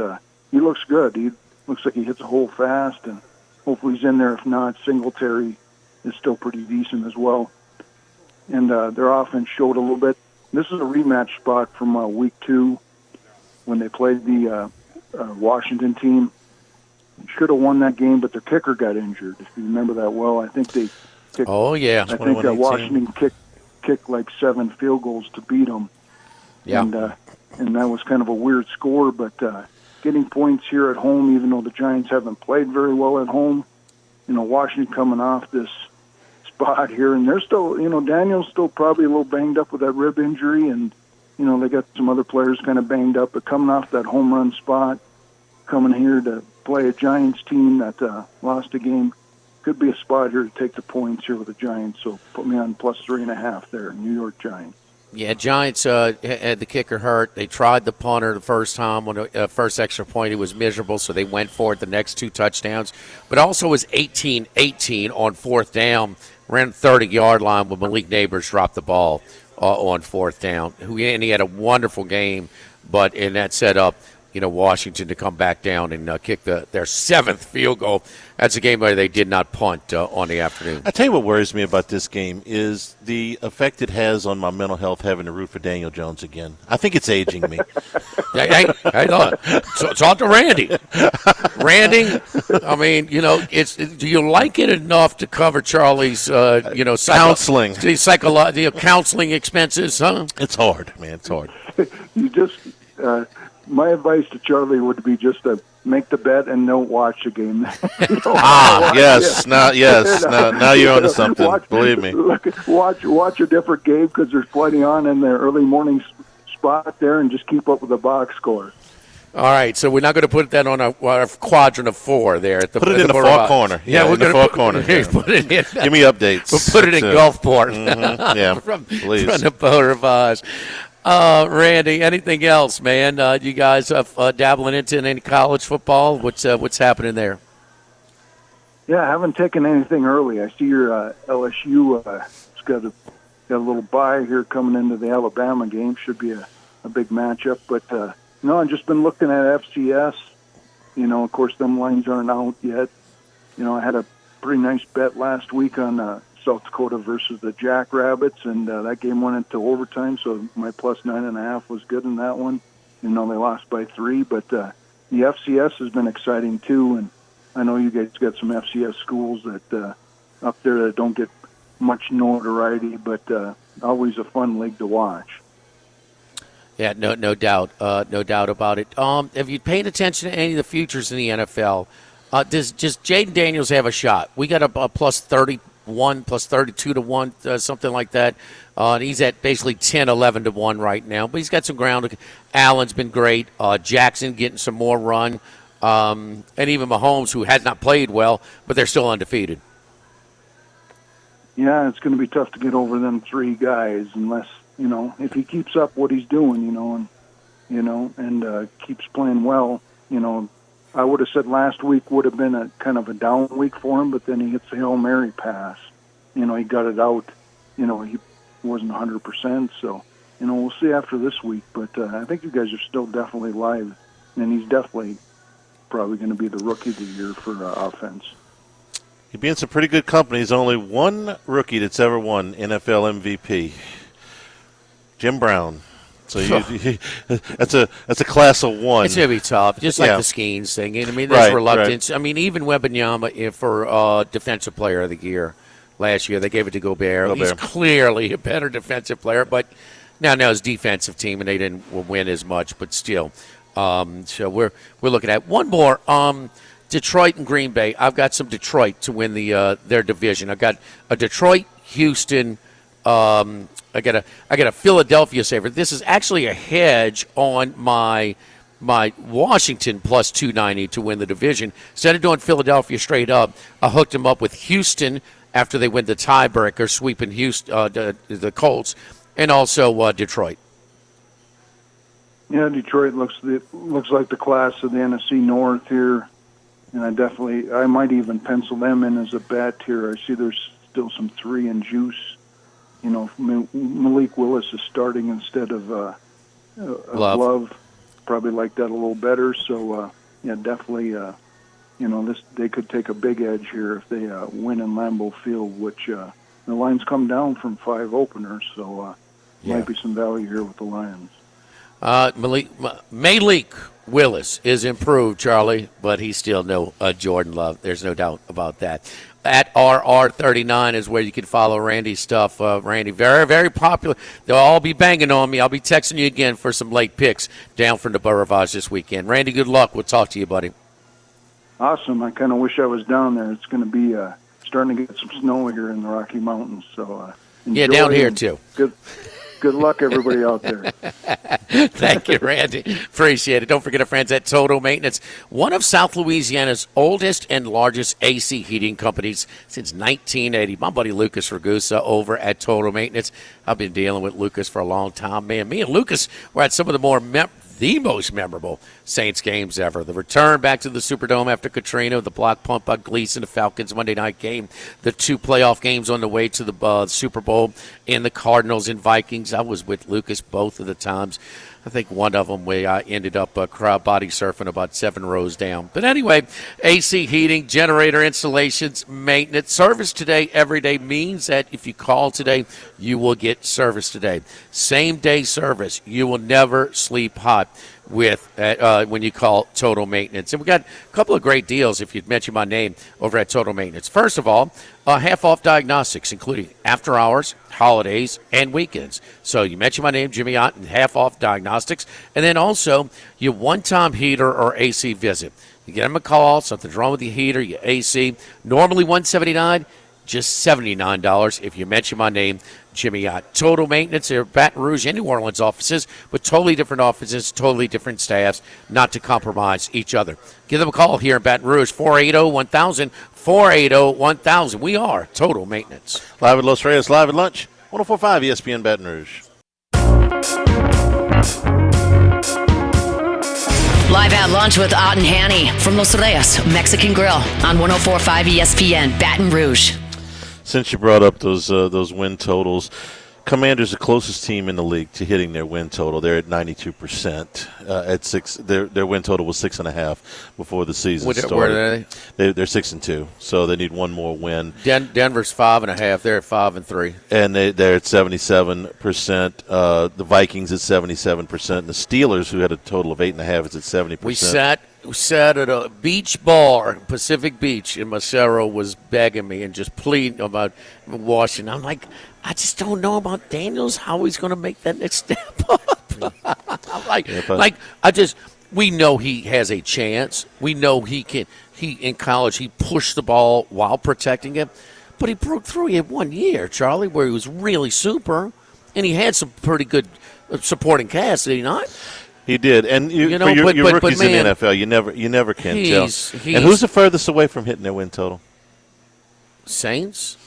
he looks good. He looks like he hits a hole fast, and hopefully he's in there. If not, Singletary is still pretty decent as well. And their offense showed a little bit. This is a rematch spot from week 2 when they played the Washington team. Should have won that game, but their kicker got injured. If you remember that well, I think they kicked, Oh, yeah. I think Washington kicked like 7 field goals to beat them. Yeah. And that was kind of a weird score, but getting points here at home, even though the Giants haven't played very well at home, Washington coming off this spot here, and they're still, Daniel's still probably a little banged up with that rib injury, and, they got some other players kind of banged up, but coming off that home run spot, coming here to play a Giants team that lost a game, could be a spot here to take the points here with the Giants, so put me on plus 3.5 there, New York Giants. Yeah, Giants had the kicker hurt. They tried the punter the first time on the first extra point. It was miserable, so they went for it the next 2 touchdowns. But also was 18-18 on 4th down, ran 30-yard line when Malik Neighbors dropped the ball on 4th down. And he had a wonderful game, but in that setup, Washington to come back down and kick their 7th field goal. That's a game where they did not punt on the afternoon. I tell you what worries me about this game is the effect it has on my mental health having to root for Daniel Jones again. I think it's aging me. Hey, so talk to Randy. Randy, I mean, do you like it enough to cover Charlie's, counseling, counseling expenses? Huh? It's hard, man. It's hard. You just. My advice to Charlie would be just to make the bet and don't watch the game. Yes. Now you're onto something. Believe me. Watch a different game because there's plenty on in the early morning spot there, and just keep up with the box score. All right, so we're not going to put that on our quadrant of 4 there. Put it in the far corner. Yeah, we're going to put corner. Put it in. Give me updates. We'll put it in Gulfport. Mm-hmm. Yeah, please. From the Boulder Randy, anything else, man? You guys dabbling into any college football? What's happening there? Yeah, I haven't taken anything early. I see your LSU has got a little bye here coming into the Alabama game. Should be a big matchup. But, I've just been looking at FCS. Of course, them lines aren't out yet. I had a pretty nice bet last week on South Dakota versus the Jackrabbits, and that game went into overtime, so my plus 9.5 was good in that one. They lost by 3, but the FCS has been exciting too, and I know you guys got some FCS schools that up there that don't get much notoriety, but always a fun league to watch. Yeah, no doubt about it. Have you paid attention to any of the futures in the NFL? Does Jaden Daniels have a shot? We got a plus 31, plus 32 to 1, something like that. And he's at basically 10, 11 to 1 right now. But he's got some ground. Allen's been great. Jackson getting some more run. And even Mahomes, who has not played well, but they're still undefeated. Yeah, it's going to be tough to get over them 3 guys unless, if he keeps up what he's doing, and keeps playing well, I would have said last week would have been a kind of a down week for him, but then he hits the Hail Mary pass. He got it out. He wasn't 100%, so, we'll see after this week. But I think you guys are still definitely live, and he's definitely probably going to be the rookie of the year for offense. He'd be in some pretty good company. There's only one rookie that's ever won NFL MVP, Jim Brown. So that's a class of 1. It's going to be tough, just like the Skeens thing. There's reluctance. Right. Even Wembanyama for Defensive Player of the Year last year, they gave it to Gobert. He's clearly a better defensive player, but now his defensive team, and they didn't win as much, but still. So we're looking at one more. Detroit and Green Bay. I've got some Detroit to win their division. I've got a Detroit, Houston. I got a Philadelphia favorite. This is actually a hedge on my Washington plus 290 to win the division. Instead of doing Philadelphia straight up, I hooked them up with Houston after they win the tiebreaker, sweeping Houston, the Colts, and also Detroit. Yeah, Detroit looks like the class of the NFC North here, and I might even pencil them in as a bet here. I see there's still some 3 in juice Malik Willis is starting instead of Love. Probably like that a little better. So, definitely, they could take a big edge here if they win in Lambeau Field, which the Lions come down from 5 openers. So, might be some value here with the Lions. Malik Willis is improved, Charlie, but he's still no Jordan Love. There's no doubt about that. At RR39 is where you can follow Randy's stuff. Randy, very, very popular. They'll all be banging on me. I'll be texting you again for some late picks down from the Beaurivage this weekend. Randy, good luck. We'll talk to you, buddy. Awesome. I kind of wish I was down there. It's going to be starting to get some snow here in the Rocky Mountains. So yeah, down here too. Good luck, everybody out there. Thank you, Randy. Appreciate it. Don't forget our friends at Total Maintenance, one of South Louisiana's oldest and largest AC heating companies since 1980. My buddy Lucas Ragusa over at Total Maintenance. I've been dealing with Lucas for a long time. Man, me and Lucas were at some of the most memorable Saints games ever. The return back to the Superdome after Katrina, the block punt by Gleason, the Falcons Monday night game, the 2 playoff games on the way to the Super Bowl, and the Cardinals and Vikings. I was with Lucas both of the times. I think one of them we ended up crowd body surfing about 7 rows down. But anyway, AC heating, generator installations, maintenance, service today, every day means that if you call today, you will get service today. Same day service. You will never sleep hot with when you call Total Maintenance. And we got a couple of great deals if you'd mention my name over at Total Maintenance. First of all, half off diagnostics, including after hours, holidays, and weekends. So you mention my name, Jimmy Ott, and half off diagnostics. And then also your one-time heater or AC visit. You get them a call, something's wrong with your heater, your AC. Normally $179, just $79 if you mention my name, Jimmy Ott. Total Maintenance, they're Baton Rouge and New Orleans offices, but totally different offices, totally different staffs, not to compromise each other. Give them a call here in Baton Rouge, 480-1000, 480-1000. We are Total Maintenance. Live at Los Reyes, live at lunch, 104.5 ESPN Baton Rouge. Live at lunch with Ott and Hanny from Los Reyes Mexican Grill on 104.5 ESPN Baton Rouge. Since you brought up those win totals, Commanders the closest team in the league to hitting their win total. They're at 92%. At 6, their win total was 6.5 before the season started. Where are they? They're 6-2, so they need one more win. Denver's 5.5. They're at 5-3, and they're at 77%. The Vikings at 77%. And the Steelers, who had a total of 8.5, is at 70%. We sat at a beach bar, Pacific Beach, and Macero was begging me and just pleading about Washington. I'm like, I just don't know about Daniels, how he's going to make that next step up. I'm we know he has a chance. We know he can. In college, he pushed the ball while protecting it. But he broke through. He had 1 year, Charlie, where he was really super, and he had some pretty good supporting cast, did he not? He did, and your rookies in the NFL, you never can tell. And who's the furthest away from hitting their win total? Saints?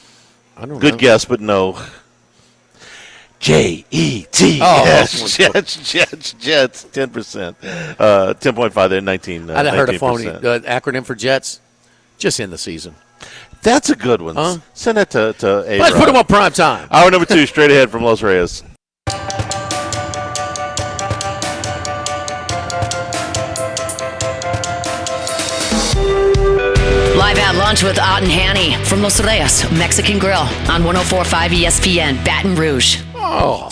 I don't know. Good guess, but no. Jets, Jets, 10%. 10.5, they're 19. I heard a phony acronym for Jets, just in the season. That's a good one. Send that to A-Rod. Let's put them on prime time. Hour number 2, straight ahead from Los Reyes. Live at lunch with Ott and Hanny from Los Reyes Mexican Grill on 104.5 ESPN Baton Rouge. Oh,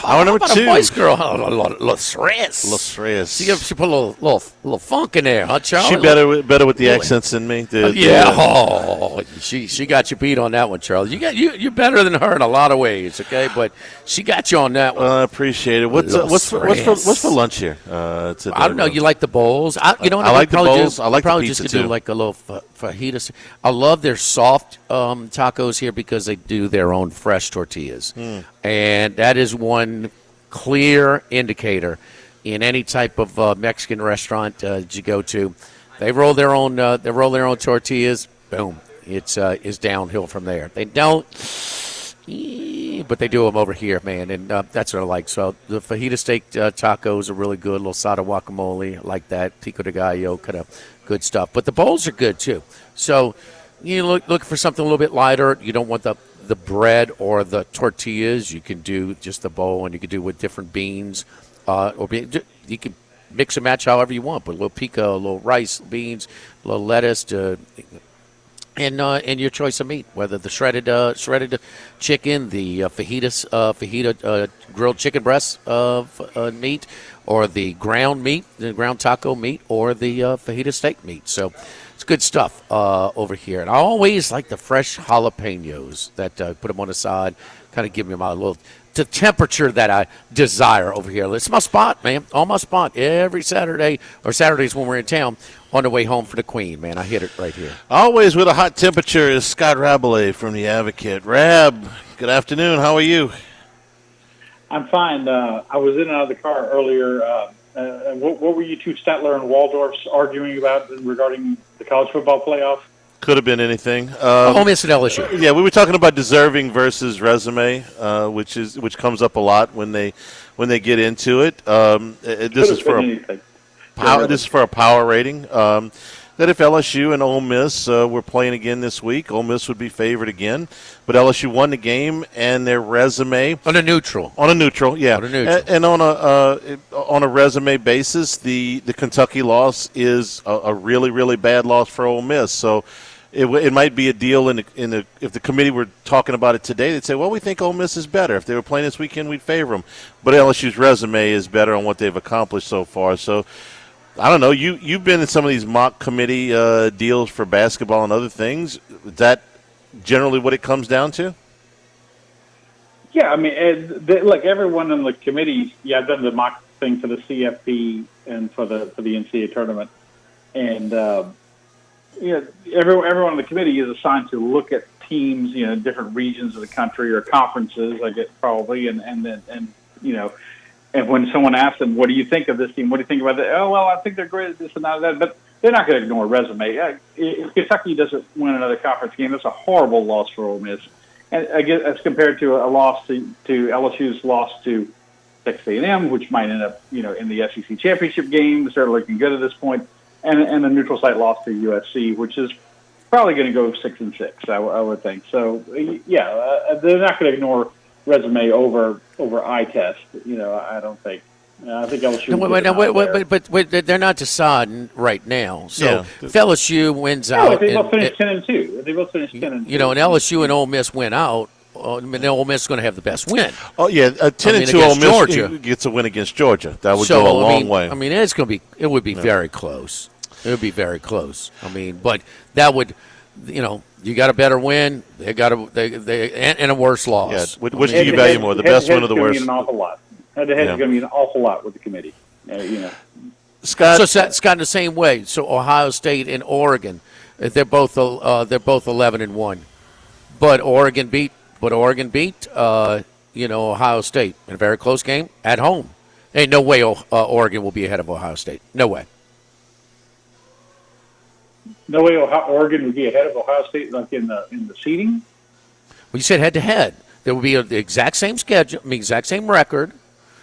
hour number 2. A voice girl, Los Reyes. Los Reyes. She put a little funk in there, huh, Charlie? She better with the accents than me. She got you beat on that one, Charlie. You're better than her in a lot of ways, okay? But she got you on that one. I appreciate it. What's for lunch here? I don't know. You like the bowls? I like the bowls. I like the pizza just too. Do like a little fajitas. I love their soft tacos here because they do their own fresh tortillas, and that is one clear indicator in any type of Mexican restaurant that you go to. They roll their own tortillas. Boom, it's downhill from there. They don't, but they do them over here, man, and that's what I like. So the fajita steak tacos are really good. Losada guacamole, I like that. Pico de gallo, kind of good stuff. But the bowls are good too. So you look for something a little bit lighter. You don't want the the bread or the tortillas. You can do just the bowl, and you can do with different beans, you can mix and match however you want. Put a little pico, a little rice, beans, a little lettuce, and your choice of meat, whether the shredded chicken, the fajita grilled chicken breast of meat, or the ground meat, the ground taco meat, or the fajita steak meat. So it's good stuff over here. And I always like the fresh jalapenos that put them on the side, kind of give me my little the temperature that I desire over here. It's my spot, man. On my spot every Saturday, or Saturdays when we're in town, on the way home for the Queen, man. I hit it right here. Always with a hot temperature is Scott Rabelais from The Advocate. Rab, good afternoon. How are you? I'm fine. I was in and out of the car earlier. What were you two, Statler and Waldorfs, arguing about regarding the college football playoff? Could have been anything. Ole Miss and LSU. Yeah, we were talking about deserving versus resume, which comes up a lot when they get into it. This is for a power rating. That if LSU and Ole Miss were playing again this week, Ole Miss would be favored again. But LSU won the game, and their resume on a neutral, yeah, and on a resume basis, the Kentucky loss is a really, really bad loss for Ole Miss. So it might be a deal if the committee were talking about it today, they'd say, well, we think Ole Miss is better. If they were playing this weekend, we'd favor them. But LSU's resume is better on what they've accomplished so far. So I don't know. You've been in some of these mock committee deals for basketball and other things. Is that generally what it comes down to? Yeah, I mean, like everyone in the committee. Yeah, I've done the mock thing for the CFP and for the NCAA tournament, and everyone in the committee is assigned to look at teams, different regions of the country or conferences, I guess probably, and when someone asks them, what do you think of this team? What do you think about that? Oh, well, I think they're great at this and that. But they're not going to ignore a resume. If Kentucky doesn't win another conference game, that's a horrible loss for Ole Miss. And I guess as compared to a loss to LSU's loss to Texas A&M, which might end up, in the SEC championship game. They're looking good at this point. And a neutral site loss to USC, which is probably going to go 6-6, I would think. So, they're not going to ignore resume over eye test. I don't think. I think LSU. But they're not deciding right now. So if LSU wins out, if they both finish 10-2. If they both finish 10-2, and LSU and Ole Miss win out, Ole Miss is going to have the best win. Oh yeah, 10-2 Ole Miss Georgia gets a win against Georgia. That would go a long way. I mean, it would be very close. It would be very close. I mean, but that would, you got a better win. They got and a worse loss. Yeah. Which do you value more, the best win or the worst? An awful lot. Head-to-head is going to be an awful lot with the committee. Scott, in the same way. So Ohio State and Oregon, they're both 11-1, but Oregon beat Ohio State in a very close game at home. Ain't no way Oregon will be ahead of Ohio State. No way. No way Oregon would be ahead of Ohio State, like in the seeding. Well, you said head-to-head. There will be the exact same schedule, exact same record.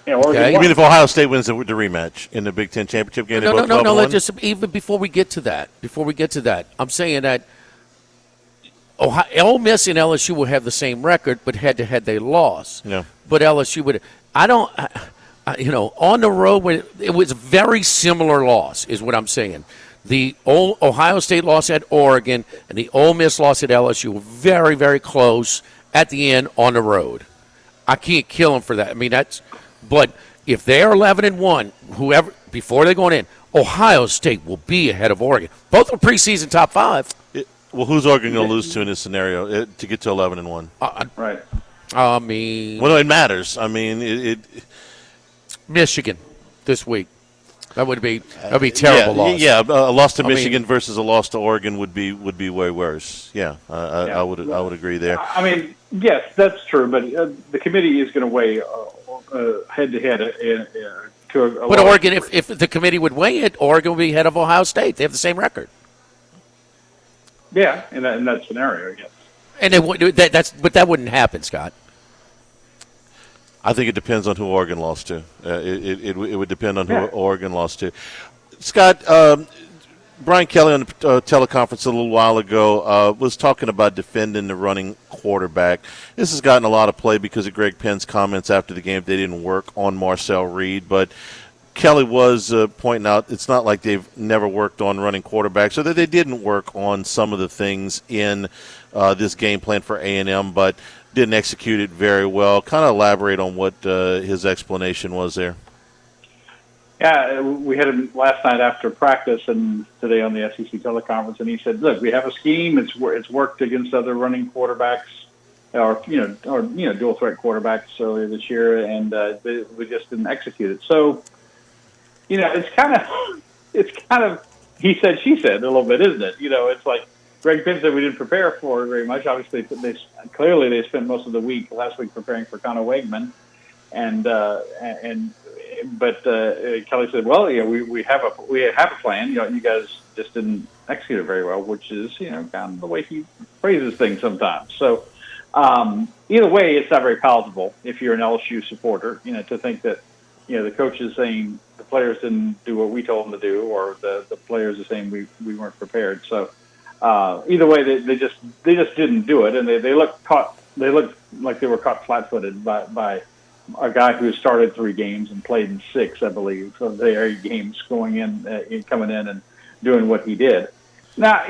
Yeah, Oregon. Okay. You mean if Ohio State wins the rematch in the Big Ten championship game? No. Even before we get to that, I'm saying that Ole Miss and LSU will have the same record, but head-to-head they lost. Yeah. But LSU would. On the road, it was a very similar loss, is what I'm saying. The Ohio State loss at Oregon and the Ole Miss loss at LSU were very, very close at the end on the road. I can't kill them for that. I mean, but if they're 11-1, whoever before they're going in, Ohio State will be ahead of Oregon. Both are preseason top 5. Well, who's Oregon going to lose to in this scenario to get to 11-1? Right. I mean, well, no, it matters. I mean, Michigan this week. That would be terrible loss. Yeah, a loss to Michigan versus a loss to Oregon would be way worse. Yeah, I would agree there. I mean, yes, that's true, but the committee is going to weigh head-to-head to a But Oregon, if the committee would weigh it, Oregon would be ahead of Ohio State. They have the same record. Yeah, in that scenario, yes. And but that wouldn't happen, Scott. I think it depends on who Oregon lost to. It would depend on who Oregon lost to. Scott, Brian Kelly on the teleconference a little while ago was talking about defending the running quarterback. This has gotten a lot of play because of Greg Penn's comments after the game. They didn't work on Marcel Reed, but Kelly was pointing out it's not like they've never worked on running quarterbacks, so that they didn't work on some of the things in this game plan for A&M, but didn't execute it very well. Kind of elaborate on what his explanation was there. Yeah, we had him last night after practice and today on the SEC teleconference, and he said, "Look, we have a scheme. It's worked against other running quarterbacks, or dual threat quarterbacks earlier this year, and we just didn't execute it." So, it's kind of he said, she said a little bit, isn't it? It's like Greg Penn said we didn't prepare for it very much. Obviously, they spent most of the week last week preparing for Connor Wegman, But Kelly said, "Well, we have a plan. You guys just didn't execute it very well," which is kind of the way he phrases things sometimes. So either way, it's not very palatable if you're an LSU supporter. To think that the coach is saying the players didn't do what we told them to do, or the players are saying we weren't prepared. So either way, they just didn't do it, and they looked like they were caught flat-footed by a guy who started 3 games and played in 6, I believe, of their 8 games coming in and doing what he did. Now,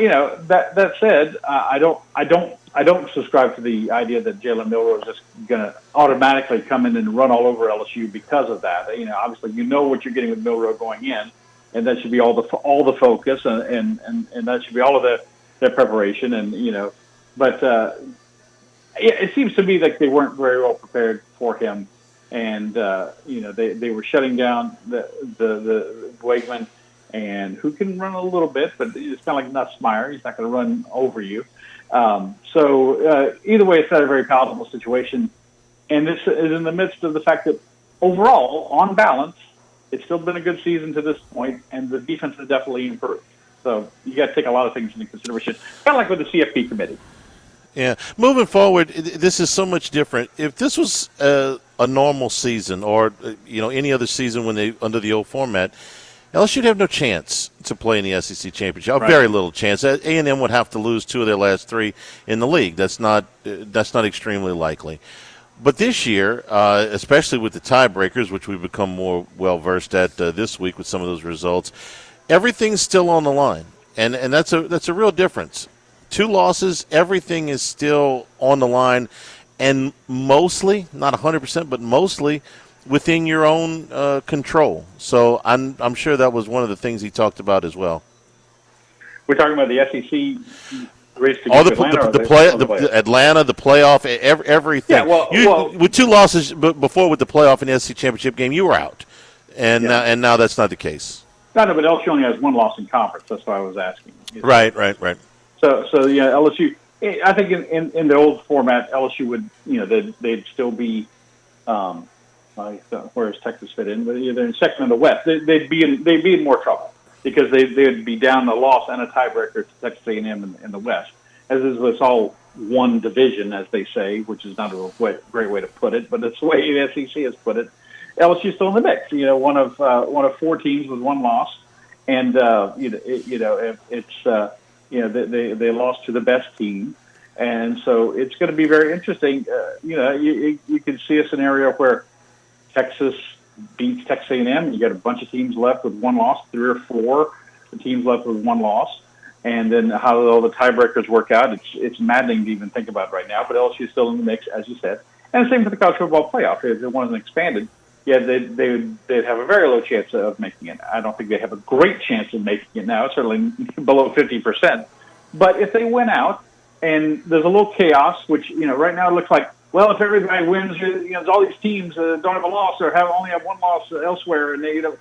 that said, I don't subscribe to the idea that Jalen Milroe is just going to automatically come in and run all over LSU because of that. Obviously, what you're getting with Milroe going in, and that should be all the focus, and that should be all of their preparation, but it seems to me like they weren't very well prepared for him. And they were shutting down the Wegman, and who can run a little bit, but it's kind of like Nussmeier. He's not going to run over you. So either way, it's not a very palatable situation. And this is in the midst of the fact that overall, on balance, it's still been a good season to this point, and the defense has definitely improved. So you got to take a lot of things into consideration, kind of like with the CFP committee. Yeah, moving forward, this is so much different. If this was a normal season, or any other season when they under the old format, LSU would have no chance to play in the SEC championship. Right. Very little chance. A&M would have to lose 2 of their last 3 in the league. That's not extremely likely. But this year, especially with the tiebreakers, which we've become more well versed at this week with some of those results, everything's still on the line, and that's a real difference. 2 losses, everything is still on the line, and mostly, not 100%, but mostly within your own control. So I'm sure that was one of the things he talked about as well. We're talking about the SEC race to all get the Atlanta, the playoff, everything. Yeah, with 2 losses before with the playoff and the SEC championship game, you were out, and now that's not the case. No, but LSU only has 1 loss in conference. That's why I was asking. Right. So yeah, LSU. I think in the old format, LSU would they'd still be where does Texas fit in? But they're in second in the West. They'd be in more trouble because they'd be down a loss and a tiebreaker to Texas A&M in the West. As is, it's all one division, as they say, which is not a great way to put it, but it's the way the SEC has put it. LSU's still in the mix. One of 4 teams with 1 loss, and they lost to the best team, and so it's going to be very interesting. You can see a scenario where Texas beats Texas A&M. You got a bunch of teams left with 1 loss, 3 or 4 teams left with 1 loss, and then how all the tiebreakers work out. It's maddening to even think about right now. But LSU is still in the mix, as you said, and the same for the college football playoff. If it wasn't expanded, they'd have a very low chance of making it. I don't think they have a great chance of making it now, certainly below 50%. But if they win out and there's a little chaos, which, right now it looks like, well, if everybody wins, all these teams don't have a loss or only have 1 loss elsewhere, and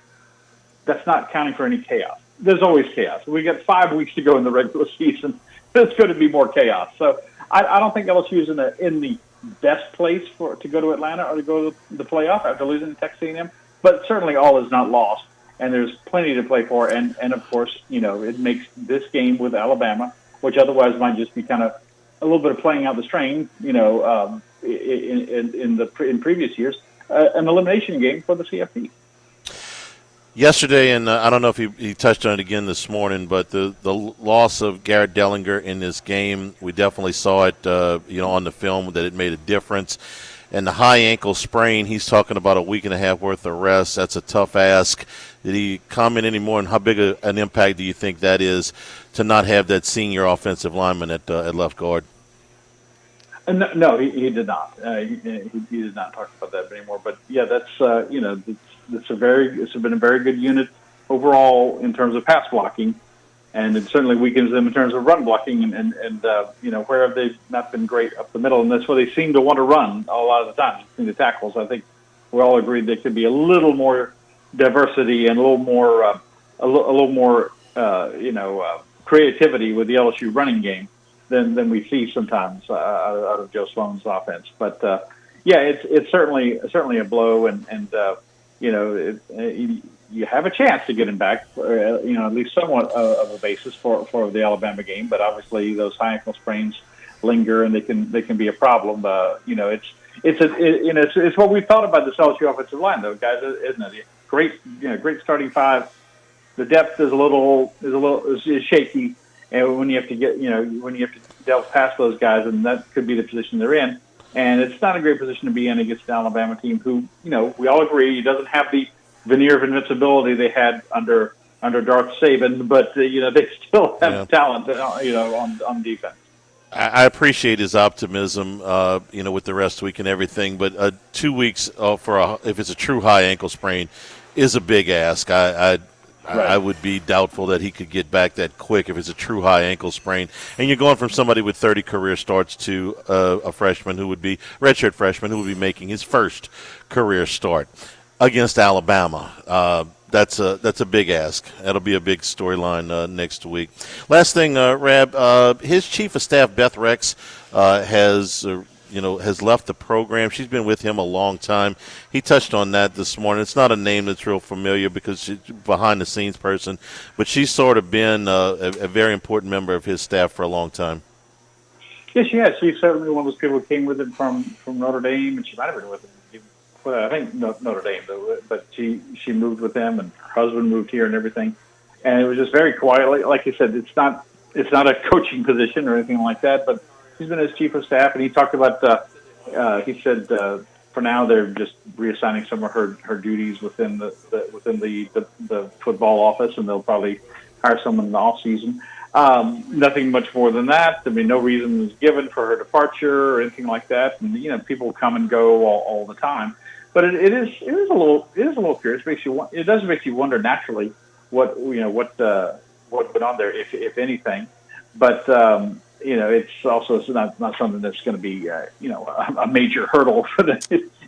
that's not counting for any chaos. There's always chaos. We got 5 weeks to go in the regular season. There's going to be more chaos. So I don't think LSU is in the best place to go to Atlanta or to go to the playoff after losing to Texas A&M, but certainly all is not lost, and there's plenty to play for. And of course, it makes this game with Alabama, which otherwise might just be kind of a little bit of playing out the string, in previous years, an elimination game for the CFP. Yesterday, and I don't know if he touched on it again this morning, but the loss of Garrett Dellinger in this game, we definitely saw it, on the film that it made a difference. And the high ankle sprain, he's talking about a week and a half worth of rest. That's a tough ask. Did he comment any more on how big an impact do you think that is to not have that senior offensive lineman at left guard? No, he did not. He did not talk about that anymore. But yeah, that's it's been a very good unit overall in terms of pass blocking, and it certainly weakens them in terms of run blocking. And where have they not been great up the middle, and that's where they seem to want to run a lot of the time in the tackles. I think we all agreed there could be a little more diversity and a little more creativity with the LSU running game than we see sometimes out of Joe Sloan's offense. But it's certainly a blow, and you have a chance to get him back, at least somewhat of a basis for the Alabama game. But obviously those high ankle sprains linger, and they can be a problem. It's what we thought about this LSU offensive line, though, guys, isn't it? Great starting five. The depth is is shaky. And when you have to delve past those guys, and that could be the position they're in, and it's not a great position to be in against an Alabama team who, we all agree, he doesn't have the veneer of invincibility they had under Darth Saban, but they still have talent, on defense. I appreciate his optimism, with the rest week and everything, but 2 weeks if it's a true high ankle sprain is a big ask. I would be doubtful that he could get back that quick if it's a true high ankle sprain. And you're going from somebody with 30 career starts to a freshman redshirt freshman who would be making his first career start against Alabama. That's a big ask. That'll be a big storyline next week. Last thing, Rab, his chief of staff, Beth Rex, has left the program. She's been with him a long time. He touched on that this morning. It's not a name that's real familiar because she's a behind-the-scenes person, but she's sort of been a very important member of his staff for a long time. Yes, she has. She's certainly one of those people who came with him from Notre Dame, and she might have been with him. I think Notre Dame, though, but she moved with them, and her husband moved here and everything. And it was just very quiet. Like you said, it's not a coaching position or anything like that, but he's been his chief of staff, and he talked about. He said for now they're just reassigning some of her duties within the football office, and they'll probably hire someone in the off season. Nothing much more than that. I mean, no reason was given for her departure or anything like that. And people come and go all the time, but it is a little curious. It does make you wonder naturally what went on there, if anything. But it's also not something that's going to be a major hurdle for them.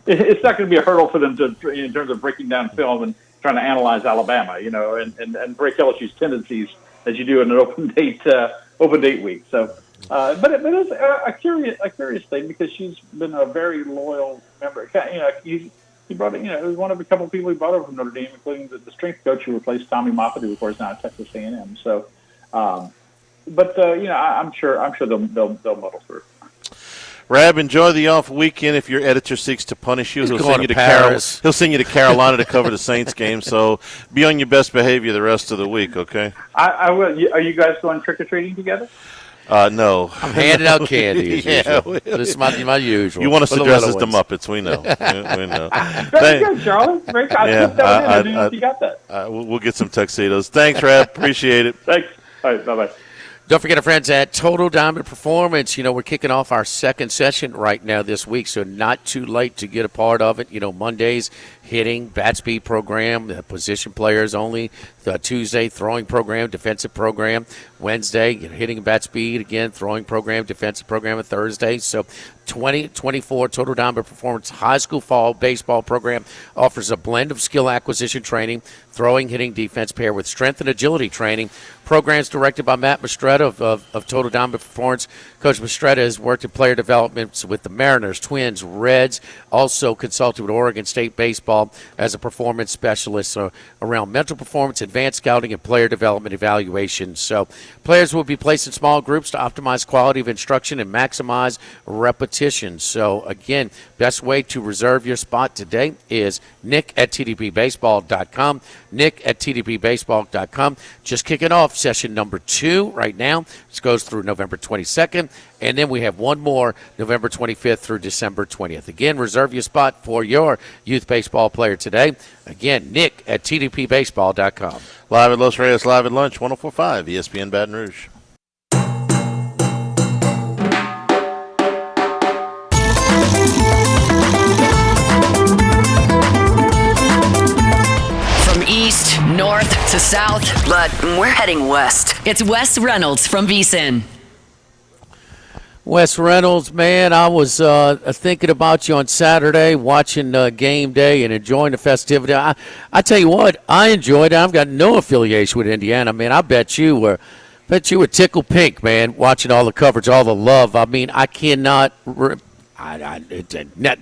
It's not going to be a hurdle for them to in terms of breaking down film and trying to analyze Alabama, and break LSU's tendencies as you do in an open date week. So, but it is a curious thing because she's been a very loyal member. He brought it. It was one of a couple of people he brought over from Notre Dame, including the strength coach who replaced Tommy Moffitt, who of course now at Texas A&M. So. I'm sure they'll muddle through. Rab, enjoy the off weekend. If your editor seeks to punish you, he'll send you to Paris. He'll send you to Carolina to cover the Saints game. So be on your best behavior the rest of the week, okay? I will. Are you guys going trick or treating together? No. I'm handing out candy as usual. This is my usual. You want us to dress as the Muppets? We know. We know. Very good, Charlie. Very good. I didn't know you got that. We'll get some tuxedos. Thanks, Rab. Appreciate it. Thanks. All right. Bye-bye. Don't forget our friends at Total Diamond Performance. We're kicking off our second session right now this week, so not too late to get a part of it. Mondays, hitting, bat speed program, position players only. Tuesday, throwing program, defensive program. Wednesday, hitting and bat speed, again, throwing program, defensive program on Thursday. So 2024 Total Diamond Performance High School Fall Baseball Program offers a blend of skill acquisition training, throwing, hitting, defense, paired with strength and agility training. Programs directed by Matt Mastretta of Total Diamond Performance. Coach Mastretta has worked in player development with the Mariners, Twins, Reds, also consulted with Oregon State Baseball as a performance specialist around mental performance and advanced scouting and player development evaluations. So players will be placed in small groups to optimize quality of instruction and maximize repetition. So, again, best way to reserve your spot today is nick@tdpbaseball.com. nick@tdpbaseball.com. Just kicking off session number 2 right now. This goes through November 22nd. And then we have one more November 25th through December 20th. Again, reserve your spot for your youth baseball player today. Again, nick@tdpbaseball.com. Live at Los Reyes, live at lunch, 104.5 ESPN Baton Rouge. From east, north to south, but we're heading west. It's Wes Reynolds from VSiN. Wes Reynolds, man, I was thinking about you on Saturday, watching game day and enjoying the festivity. I tell you what, I enjoyed it. I've got no affiliation with Indiana, man. I bet you were tickled pink, man, watching all the coverage, all the love. I mean, I cannot,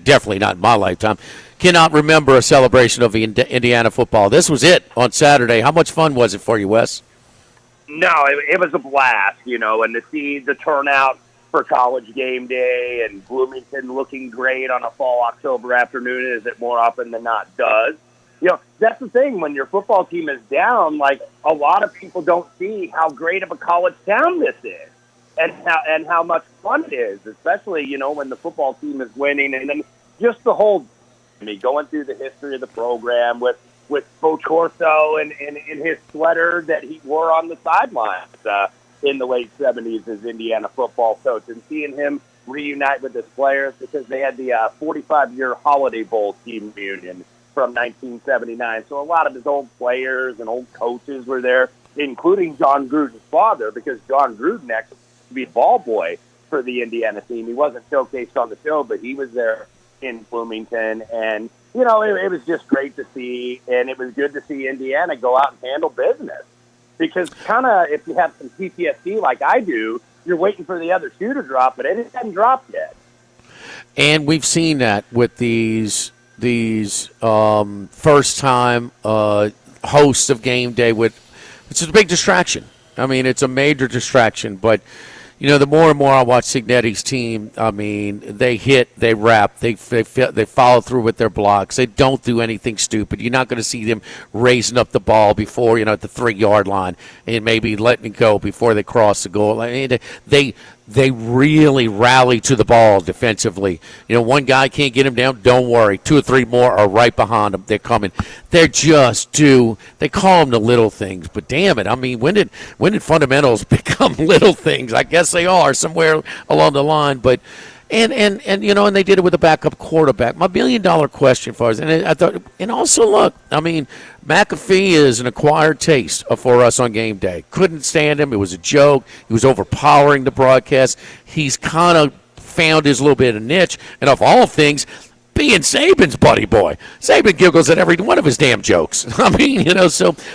definitely not in my lifetime, cannot remember a celebration of Indiana football. This was it on Saturday. How much fun was it for you, Wes? No, it was a blast, and to see the turnout for college game day and Bloomington looking great on a fall October afternoon as it more often than not does. That's the thing. When your football team is down, like, a lot of people don't see how great of a college town this is and how much fun it is, especially, when the football team is winning. And then just the whole going through the history of the program with Coach Corso and his sweater that he wore on the sidelines in the late 70s as Indiana football coach, and seeing him reunite with his players because they had the 45-year Holiday Bowl team reunion from 1979. So a lot of his old players and old coaches were there, including John Gruden's father, because John Gruden actually used to be ball boy for the Indiana team. He wasn't showcased on the show, but he was there in Bloomington. And, it was just great to see, and it was good to see Indiana go out and handle business. Because kind of, if you have some PTSD like I do, you're waiting for the other shoe to drop, but it hasn't dropped yet. And we've seen that with these first-time hosts of game day. It's a big distraction. I mean, it's a major distraction, but the more and more I watch Signetti's team, I mean, they hit, they wrap, they follow through with their blocks. They don't do anything stupid. You're not going to see them raising up the ball before, at the 3-yard line and maybe letting it go before they cross the goal. I mean, they really rally to the ball defensively. One guy can't get him down, don't worry. 2 or 3 more are right behind him. They're coming. They call them the little things, but damn it, I mean, when did fundamentals become little things? I guess they are somewhere along the line, but and they did it with a backup quarterback. My $1 billion question for us, and I thought, and also look, I mean, McAfee is an acquired taste for us on game day. Couldn't stand him. It was a joke. He was overpowering the broadcast. He's kind of found his little bit of niche, and of all things, being Saban's buddy boy. Saban giggles at every one of his damn jokes. I mean,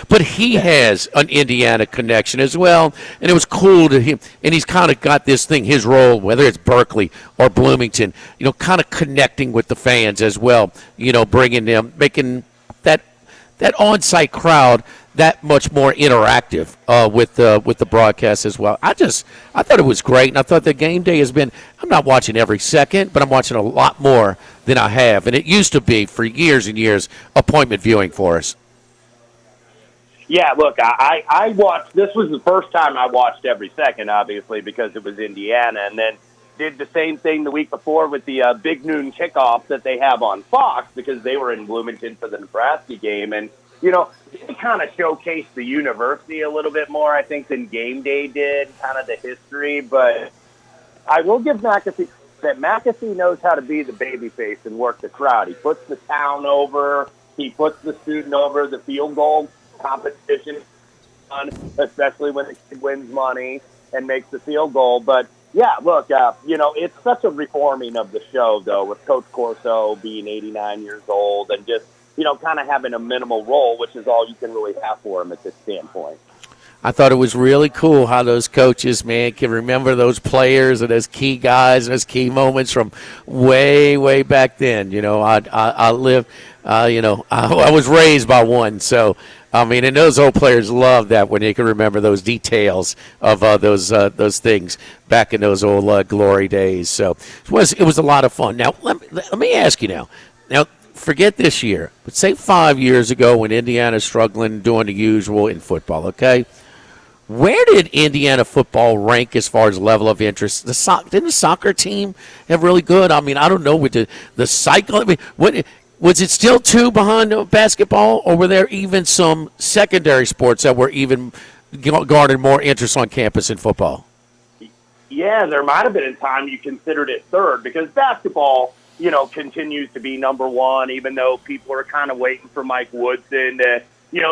but he has an Indiana connection as well, and it was cool to him. And he's kind of got this thing, his role, whether it's Berkeley or Bloomington, kind of connecting with the fans as well, bringing them, making that on-site crowd that much more interactive with the broadcast as well. I thought it was great, and I thought the game day has been, I'm not watching every second, but I'm watching a lot more than I have. And it used to be, for years and years, appointment viewing for us. Yeah, look, I watched, this was the first time I watched every second, obviously, because it was Indiana, and then did the same thing the week before with the big noon kickoff that they have on Fox, because they were in Bloomington for the Nebraska game. And, they kind of showcased the university a little bit more, I think, than game day did, kind of the history. But I will give McAfee that McAfee knows how to be the babyface and work the crowd. He puts the town over. He puts the student over. The field goal competition, especially when the kid wins money and makes the field goal. But, yeah, look, it's such a reforming of the show, though, with Coach Corso being 89 years old and just, kind of having a minimal role, which is all you can really have for him at this standpoint. I thought it was really cool how those coaches, man, can remember those players and those key guys and those key moments from way, way back then. I was raised by one, so I mean, and those old players love that when they can remember those details of those things back in those old glory days. So it was a lot of fun. Now, let me ask you now. Now, forget this year, but say 5 years ago when Indiana's struggling, doing the usual in football, okay? Where did Indiana football rank as far as level of interest? Didn't the soccer team have really good? I mean, I don't know with the cycle. I mean, was it still 2 behind basketball, or were there even some secondary sports that were even garnered more interest on campus in football? Yeah, there might have been a time you considered it third because basketball, continues to be number one, even though people are kind of waiting for Mike Woodson to,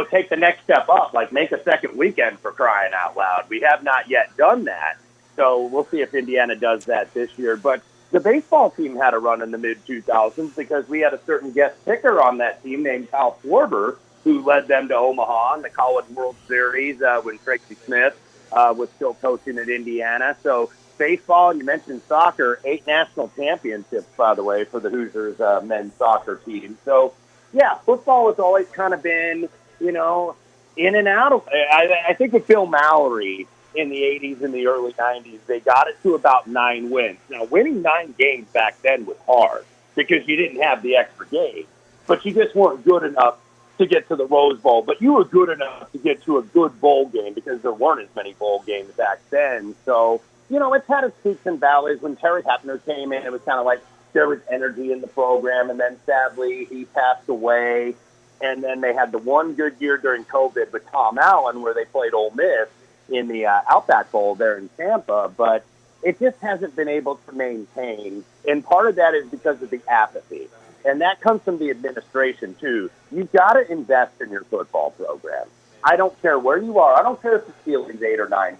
take the next step up, like make a second weekend for crying out loud. We have not yet done that. So we'll see if Indiana does that this year. But the baseball team had a run in the mid-2000s because we had a certain guest pitcher on that team named Kyle Schwarber, who led them to Omaha in the College World Series when Tracy Smith was still coaching at Indiana. So baseball, and you mentioned soccer, 8 national championships, by the way, for the Hoosiers men's soccer team. So, yeah, football has always kind of been, in and out. I think with Bill Mallory in the 80s and the early 90s, they got it to about 9 wins. Now, winning 9 games back then was hard because you didn't have the extra game, but you just weren't good enough to get to the Rose Bowl. But you were good enough to get to a good bowl game because there weren't as many bowl games back then. So, it's had its peaks and valleys. When Terry Hepner came in, it was kind of like there was energy in the program, and then sadly he passed away. And then they had the one good year during COVID with Tom Allen where they played Ole Miss in the Outback Bowl there in Tampa, but it just hasn't been able to maintain. And part of that is because of the apathy. And that comes from the administration, too. You've got to invest in your football program. I don't care where you are. I don't care if the ceiling's 8 or 9.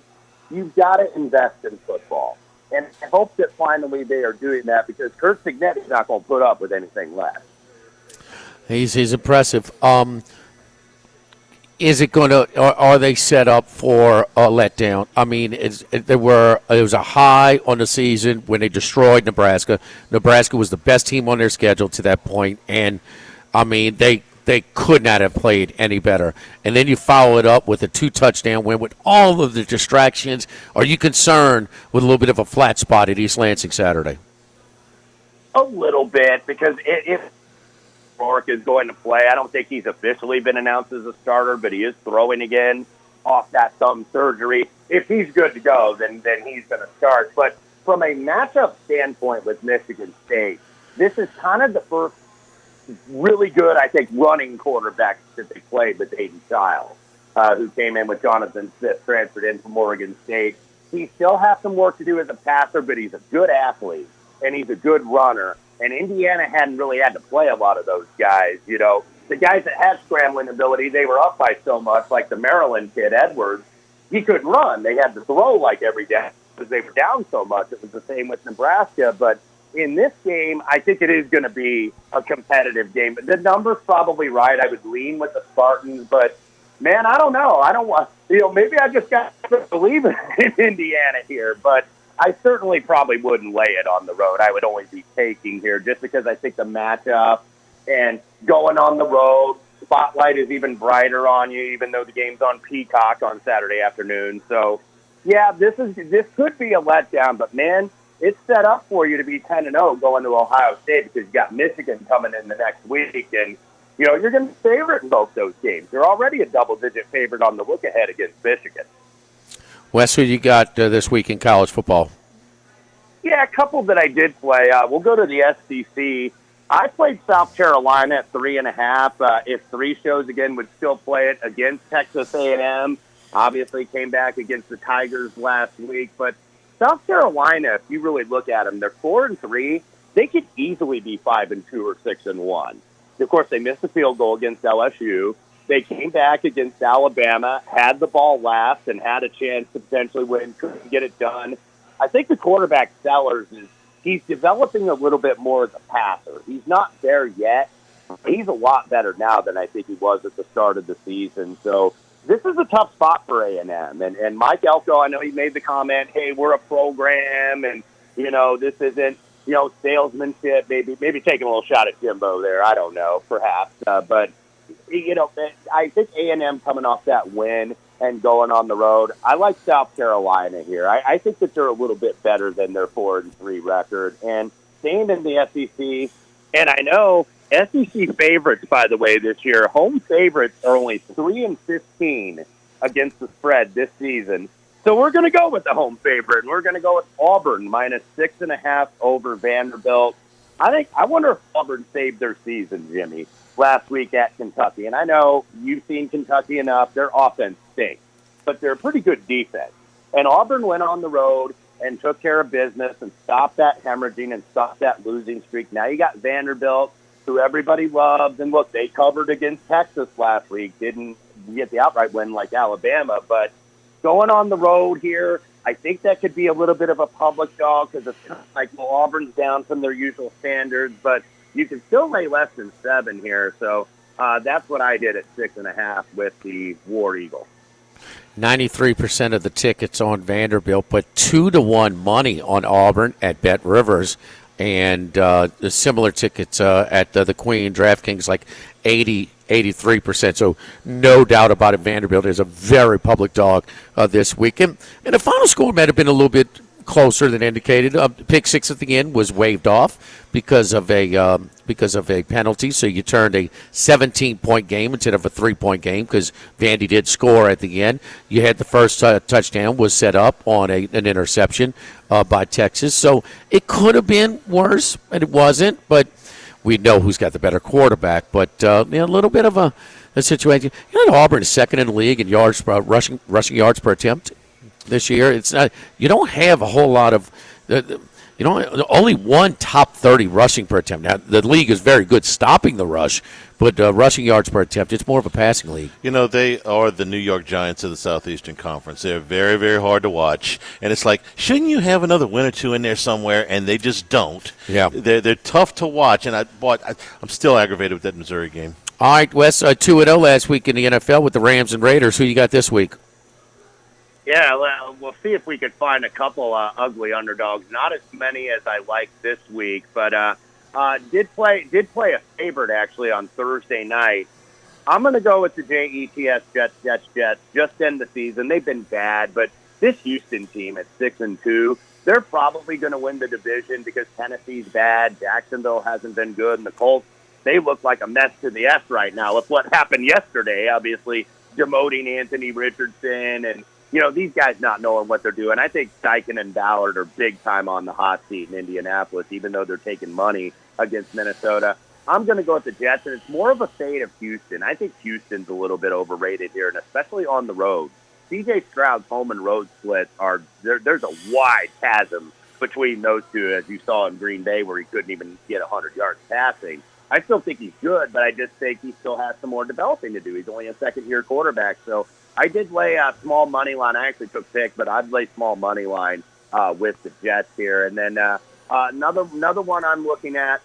You've got to invest in football. And I hope that finally they are doing that because Kurt Signetti's not going to put up with anything less. He's impressive. Is it going to? Are they set up for a letdown? I mean, it was a high on the season when they destroyed Nebraska. Nebraska was the best team on their schedule to that point, and I mean they could not have played any better. And then you follow it up with a 2-touchdown win with all of the distractions. Are you concerned with a little bit of a flat spot at East Lansing Saturday? A little bit because if Rourke is going to play. I don't think he's officially been announced as a starter, but he is throwing again off that thumb surgery. If he's good to go, then he's going to start. But from a matchup standpoint with Michigan State, this is kind of the first really good, I think, running quarterback that they played with Aiden Chiles, who came in with Jonathan Smith, transferred in from Oregon State. He still has some work to do as a passer, but he's a good athlete, and he's a good runner. And Indiana hadn't really had to play a lot of those guys. The guys that had scrambling ability, they were up by so much, like the Maryland kid, Edwards. He couldn't run. They had to throw like every day because they were down so much. It was the same with Nebraska. But in this game, I think it is going to be a competitive game. But the number's probably right. I would lean with the Spartans. But, man, I don't know. I don't want, maybe I just got to believe in Indiana here. But I certainly probably wouldn't lay it on the road. I would only be taking here just because I think the matchup and going on the road, spotlight is even brighter on you, even though the game's on Peacock on Saturday afternoon. So, yeah, this could be a letdown, but, man, it's set up for you to be 10-0 going to Ohio State because you got Michigan coming in the next week, and, you're going to be favorite in both those games. You're already a double-digit favorite on the look-ahead against Michigan. Wes, who you got this week in college football? Yeah, a couple that I did play. We'll go to the SEC. I played South Carolina at 3.5. If 3 shows again, would still play it against Texas A&M. Obviously came back against the Tigers last week. But South Carolina, if you really look at them, they're 4-3. They could easily be 5-2 or 6-1. Of course, they missed the field goal against LSU. They came back against Alabama, had the ball last, and had a chance to potentially win, couldn't get it done. I think the quarterback, Sellers, he's developing a little bit more as a passer. He's not there yet. He's a lot better now than I think he was at the start of the season. So this is a tough spot for A&M. And Mike Elko, I know he made the comment, hey, we're a program, and, this isn't, salesmanship, maybe taking a little shot at Jimbo there. I don't know, perhaps. But I think A&M coming off that win and going on the road. I like South Carolina here. I think that they're a little bit better than their 4-3 record. And staying in the SEC, and I know SEC favorites, by the way, this year, home favorites are only 3-15 against the spread this season. So we're going to go with the home favorite, and we're going to go with Auburn minus 6.5 over Vanderbilt. I wonder if Auburn saved their season, Jimmy, last week at Kentucky. And I know you've seen Kentucky enough. Their offense stinks, but they're a pretty good defense. And Auburn went on the road and took care of business and stopped that hemorrhaging and stopped that losing streak. Now you got Vanderbilt, who everybody loves. And look, they covered against Texas last week. Didn't get the outright win like Alabama, but going on the road here, I think that could be a little bit of a public dog because it's like, well, Auburn's down from their usual standards, but you can still lay less than 7 here. So that's what I did at 6.5 with the War Eagle. 93% of the tickets on Vanderbilt, but 2-1 money on Auburn at Bet Rivers, and the similar tickets at the Queen DraftKings, like 83%. So no doubt about it, Vanderbilt is a very public dog this weekend. And the final score might have been a little bit closer than indicated. Pick six at the end was waved off because of a penalty. So you turned a 17-point game instead of a 3-point game because Vandy did score at the end. You had the first touchdown was set up on an interception by Texas. So it could have been worse, and it wasn't. But we know who's got the better quarterback. But a little bit of a situation. Auburn is second in the league in yards rushing yards per attempt this year. It's not. You don't have a whole lot of. Only one top 30 rushing per attempt. Now the league is very good stopping the rush, but rushing yards per attempt, it's more of a passing league. They are the New York Giants of the Southeastern Conference. They're very, very hard to watch, and it's like, shouldn't you have another win or two in there somewhere? And they just don't. Yeah, they're tough to watch, and I'm still aggravated with that Missouri game. All right, Wes, 2-0 last week in the NFL with the Rams and Raiders. Who you got this week? Yeah, we'll see if we could find a couple ugly underdogs. Not as many as I like this week, but did play a favorite actually on Thursday night. I'm going to go with the Jets. Just end the season. They've been bad, but this Houston team at 6-2, they're probably going to win the division because Tennessee's bad. Jacksonville hasn't been good, and the Colts, they look like a mess to the S right now with what happened yesterday. Obviously, demoting Anthony Richardson and these guys not knowing what they're doing. I think Steichen and Ballard are big time on the hot seat in Indianapolis, even though they're taking money against Minnesota. I'm going to go with the Jets, and it's more of a fade of Houston. I think Houston's a little bit overrated here, and especially on the road. C.J. Stroud's home and road splits are there's a wide chasm between those two, as you saw in Green Bay, where he couldn't even get 100 yards passing. I still think he's good, but I just think he still has some more developing to do. He's only a second-year quarterback, so I did lay a small money line. I actually took pick, but I'd lay small money line with the Jets here. And then another one I'm looking at,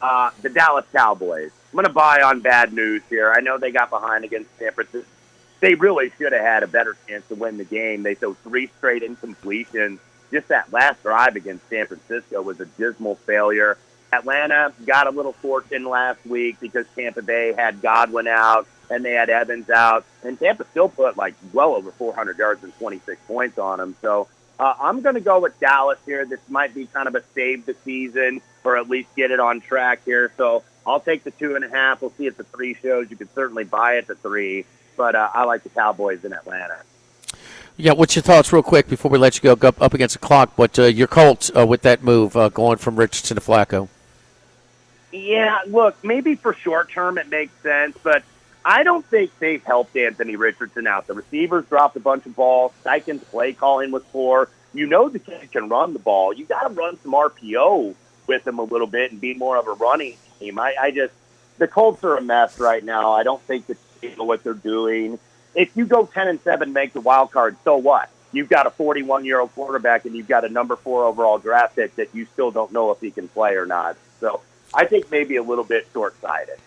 the Dallas Cowboys. I'm going to buy on bad news here. I know they got behind against San Francisco. They really should have had a better chance to win the game. They threw 3 straight incompletions. Just that last drive against San Francisco was a dismal failure. Atlanta got a little fortune last week because Tampa Bay had Godwin out and they had Evans out, and Tampa still put well over 400 yards and 26 points on them. So I'm going to go with Dallas here. This might be kind of a save the season or at least get it on track here. So I'll take the 2.5. We'll see if the 3 shows. You can certainly buy it at 3, but I like the Cowboys in Atlanta. Yeah, what's your thoughts real quick before we let you go up against the clock? But your Colts with that move going from Richardson to Flacco. Yeah, look, maybe for short term it makes sense, but I don't think they've helped Anthony Richardson out. The receivers dropped a bunch of balls. Steichen's play calling was poor. The kid can run the ball. You got to run some RPO with him a little bit and be more of a running team. The Colts are a mess right now. I don't think they know what they're doing. If you go 10-7, make the wild card, so what? You've got a 41-year-old quarterback and you've got a number 4 overall draft pick that you still don't know if he can play or not. So I think maybe a little bit short-sighted.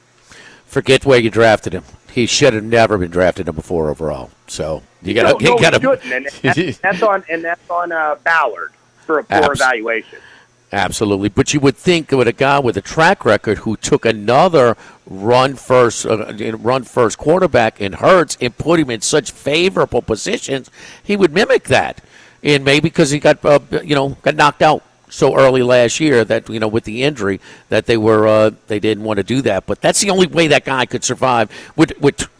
Forget where you drafted him. He should have never been drafted number 4 overall. So you got to. And that's on Ballard for a poor evaluation. Absolutely. But you would think with a guy with a track record who took another run first quarterback in Hurts and put him in such favorable positions, he would mimic that. And maybe because he got knocked out so early last year that with the injury that they didn't want to do that. But that's the only way that guy could survive with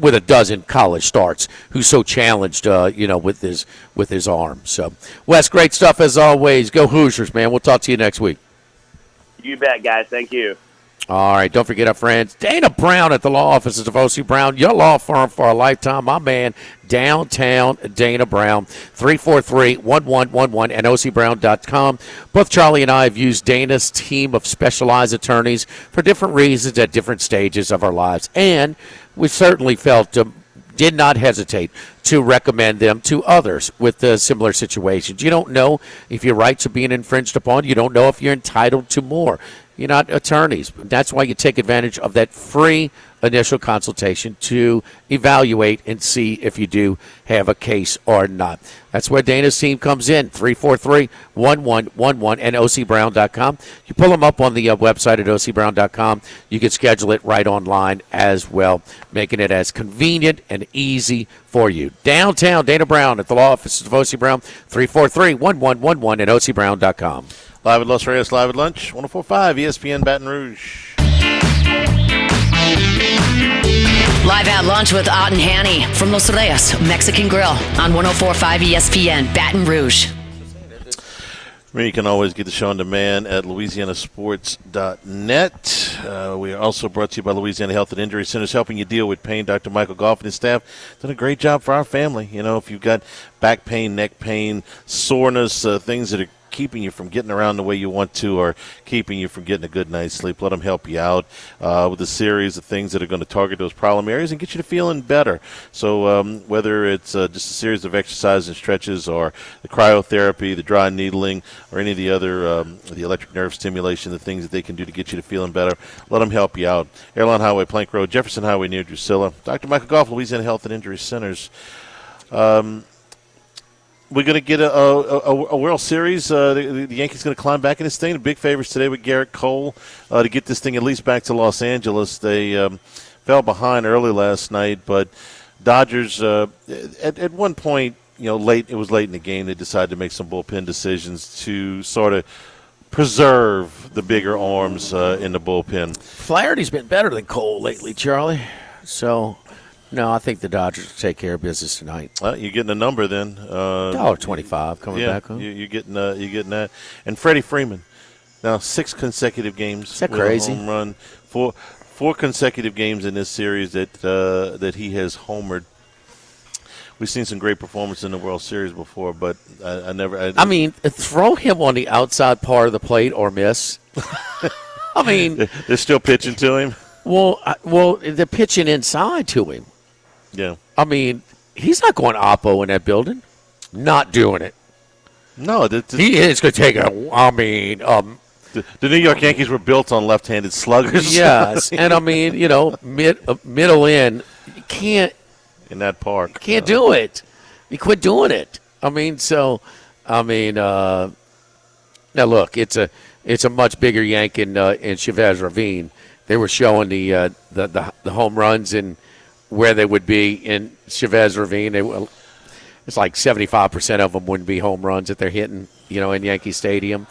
a dozen college starts. Who's so challenged, with his arm. So, Wes, great stuff as always. Go Hoosiers, man. We'll talk to you next week. You bet, guys. Thank you. All right, don't forget our friends, Dana Brown at the law offices of O.C. Brown, your law firm for a lifetime. My man, downtown Dana Brown, 343-1111 and ocbrown.com. Both Charlie and I have used Dana's team of specialized attorneys for different reasons at different stages of our lives, and we certainly felt did not hesitate to recommend them to others with similar situations. You don't know if your rights are being infringed upon. You don't know if you're entitled to more. You're not attorneys. That's why you take advantage of that free initial consultation to evaluate and see if you do have a case or not. That's where Dana's team comes in, 343-1111 and ocbrown.com. You pull them up on the website at ocbrown.com. You can schedule it right online as well, making it as convenient and easy for you. Downtown Dana Brown at the law offices of O.C. Brown, 343-1111 and ocbrown.com. Live at Los Reyes, live at lunch, 104.5 ESPN Baton Rouge. Live at lunch with Ott and Hanny from Los Reyes Mexican Grill on 104.5 ESPN Baton Rouge. You can always get the show on demand at louisianasports.net. We are also brought to you by Louisiana Health and Injury Centers, helping you deal with pain. Dr. Michael Goff and his staff done a great job for our family. If you've got back pain, neck pain, soreness, things that are keeping you from getting around the way you want to or keeping you from getting a good night's sleep, let them help you out with a series of things that are going to target those problem areas and get you to feeling better. So whether it's just a series of exercises and stretches or the cryotherapy, the dry needling, or any of the other the electric nerve stimulation, the things that they can do to get you to feeling better, let them help you out. Airline Highway, Plank Road, Jefferson Highway near Drusilla. Dr. Michael Goff, Louisiana Health and Injury Centers. We're going to get a World Series. The Yankees going to climb back in this thing. The big favorites today with Garrett Cole to get this thing at least back to Los Angeles. They fell behind early last night, but Dodgers at one point, late in the game, they decided to make some bullpen decisions to sort of preserve the bigger arms in the bullpen. Flaherty's been better than Cole lately, Charlie. So. No, I think the Dodgers will take care of business tonight. Well, you're getting a number then. $1.25 coming back home. You're getting that. And Freddie Freeman, now 6 consecutive games. Is that crazy? A home run. Four consecutive games in this series that he has homered. We've seen some great performances in the World Series before, but I throw him on the outside part of the plate or miss. They're still pitching to him. Well, they're pitching inside to him. Yeah. He's not going oppo in that building. Not doing it. No. He is going to take the New York Yankees were built on left-handed sluggers. Yes. And, middle in, you can't. In that park. You can't do it. You quit doing it. Now, look, it's a much bigger yank in Chavez Ravine. They were showing the home runs and where they would be in Chavez Ravine. It's like 75% of them wouldn't be home runs that they're hitting, in Yankee Stadium.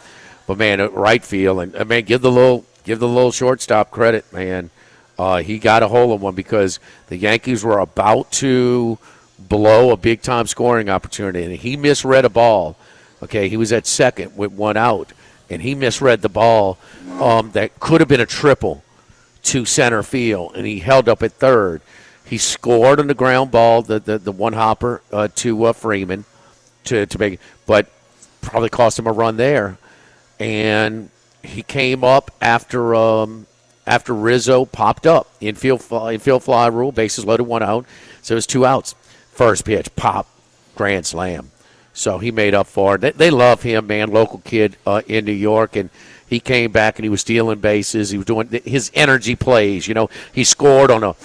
But man, right field and give the little shortstop credit, man. He got a hole in one because the Yankees were about to blow a big time scoring opportunity, and he misread a ball. Okay, he was at second with one out, and he misread the ball that could have been a triple to center field, and he held up at third. He scored on the ground ball, the one hopper to Freeman to make it, but probably cost him a run there. And he came up after Rizzo popped up. Infield fly rule, bases loaded, one out. So it was 2 outs. First pitch, pop, grand slam. So he made up for it. They love him, man, local kid in New York, and he came back and he was stealing bases. He was doing his energy plays. He scored on a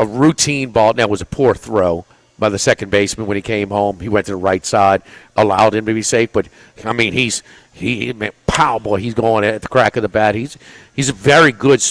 routine ball. Now, it was a poor throw by the second baseman when he came home. He went to the right side, allowed him to be safe. But, he pow, boy, he's going at the crack of the bat. He's a very good.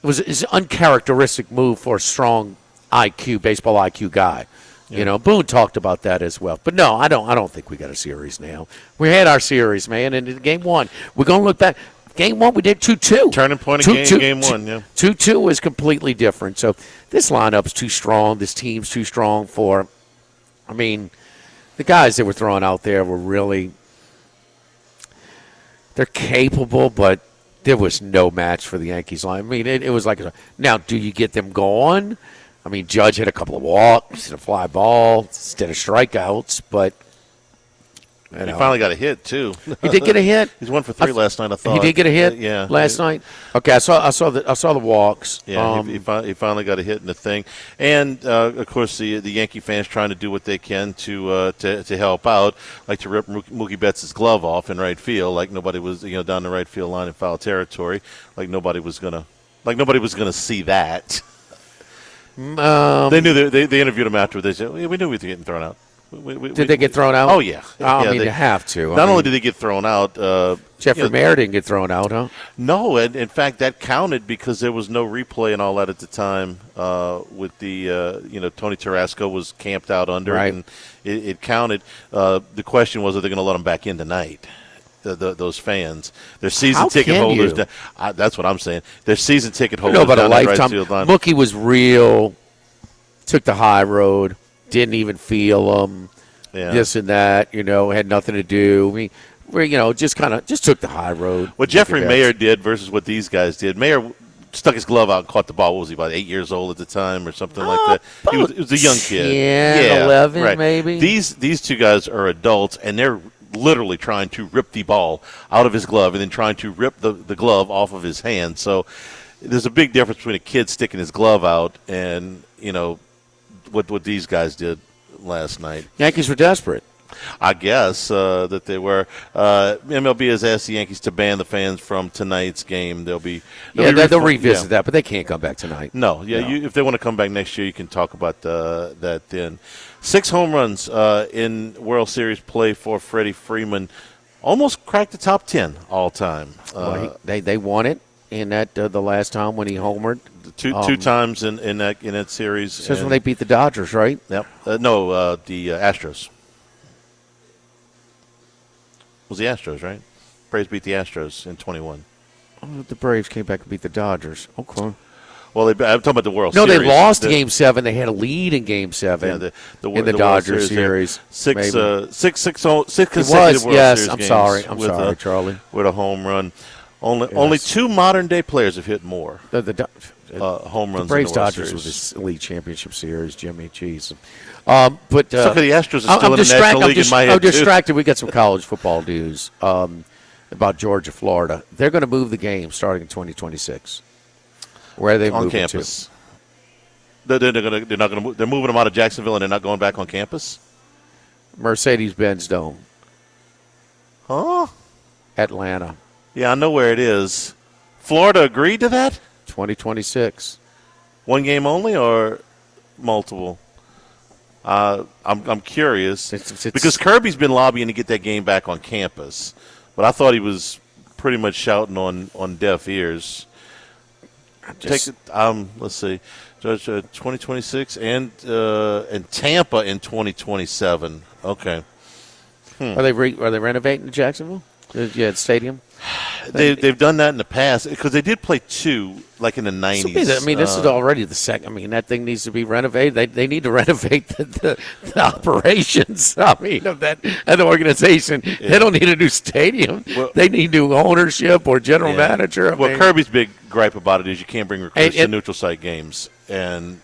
It's an uncharacteristic move for a strong IQ, baseball IQ guy. You know, Boone talked about that as well. But no, I don't think we got a series now. We had our series, man, and in game one, we're going to look back. Game one, we did 2-2. Turning point of game one, yeah. 2-2 was completely different. So this lineup's too strong. This team's too strong for, I mean, the guys that were thrown out there were really, they're capable, but there was no match for the Yankees line. I mean, it was like, now, do you get them going? I mean, Judge hit a couple of walks and a fly ball instead of strikeouts, but he finally got a hit too. He did get a hit. He's 1 for 3 last night. I thought he did get a hit. Last night. Okay, I saw the walks. Yeah, he finally got a hit in the thing, and of course the Yankee fans trying to do what they can to help out, like to rip Mookie Betts' glove off in right field, like nobody was down the right field line in foul territory, like nobody was gonna see that. They knew they interviewed him afterward. They said we knew we were getting thrown out. Did they get thrown out? Oh yeah. They have to. Not only did they get thrown out, Jeffrey Mayer didn't get thrown out, huh? No, and in fact that counted because there was no replay and all that at the time. With the Tony Tarasco was camped out under it, and it counted. The question was, are they going to let him back in tonight? Those fans, their season ticket holders. That's what I'm saying. Their season ticket holders. About a lifetime. Right field line. Mookie was real. Took the high road. Didn't even feel them. Yeah. This and that. Had nothing to do. Just took the high road. What Jeffrey Mayer did versus what these guys did. Mayer stuck his glove out and caught the ball. What was he, about 8 years old at the time or something like that? He was a young kid. Yeah, 11 right. maybe. These two guys are adults, and they're literally trying to rip the ball out of his glove and then trying to rip the glove off of his hand. So there's a big difference between a kid sticking his glove out and, what these guys did last night. Yankees were desperate. I guess that they were. MLB has asked the Yankees to ban the fans from tonight's game. They'll revisit that, but they can't come back tonight. No, if they want to come back next year, you can talk about that then. 6 home runs in World Series play for Freddie Freeman. Almost cracked the top 10 all time. They won it in that the last time when he homered. Two times in that series. That's when they beat the Dodgers, right? Yep. The Astros. It was the Astros, right? Braves beat the Astros in 21. Oh, the Braves came back and beat the Dodgers. Okay. Well, I'm talking about the World Series. No, they lost Game 7. They had a lead in Game 7 in the Dodgers series. Six consecutive World yes, Series I'm games. I'm sorry, Charlie. With a home run. Only 2 modern-day players have hit more home runs. The Braves in the World Dodgers Series. was the League Championship Series, Jimmy. Jeez. But the Astros are still in the National League in my head. I'm distracted. We got some college football news about Georgia, Florida. They're going to move the game starting in 2026. Where are they moving campus. to? They're not going to move. They're moving them out of Jacksonville and they're not going back on campus. Mercedes-Benz Dome. Huh? Atlanta. Yeah, I know where it is. Florida agreed to that? 2026. One game only or multiple? I'm curious because Kirby's been lobbying to get that game back on campus, but I thought he was pretty much shouting on deaf ears. Let's see, Judge 2026 and Tampa in 2027. Okay. Are they renovating Jacksonville? Yeah, stadium. They've done that in the past because they did play 2 like in the 90s. This is already the second. I mean, that thing needs to be renovated. They need to renovate the operations. Of the organization. Yeah. They don't need a new stadium. Well, they need new ownership or general manager. Kirby's big gripe about it is you can't bring recruits to neutral site games, and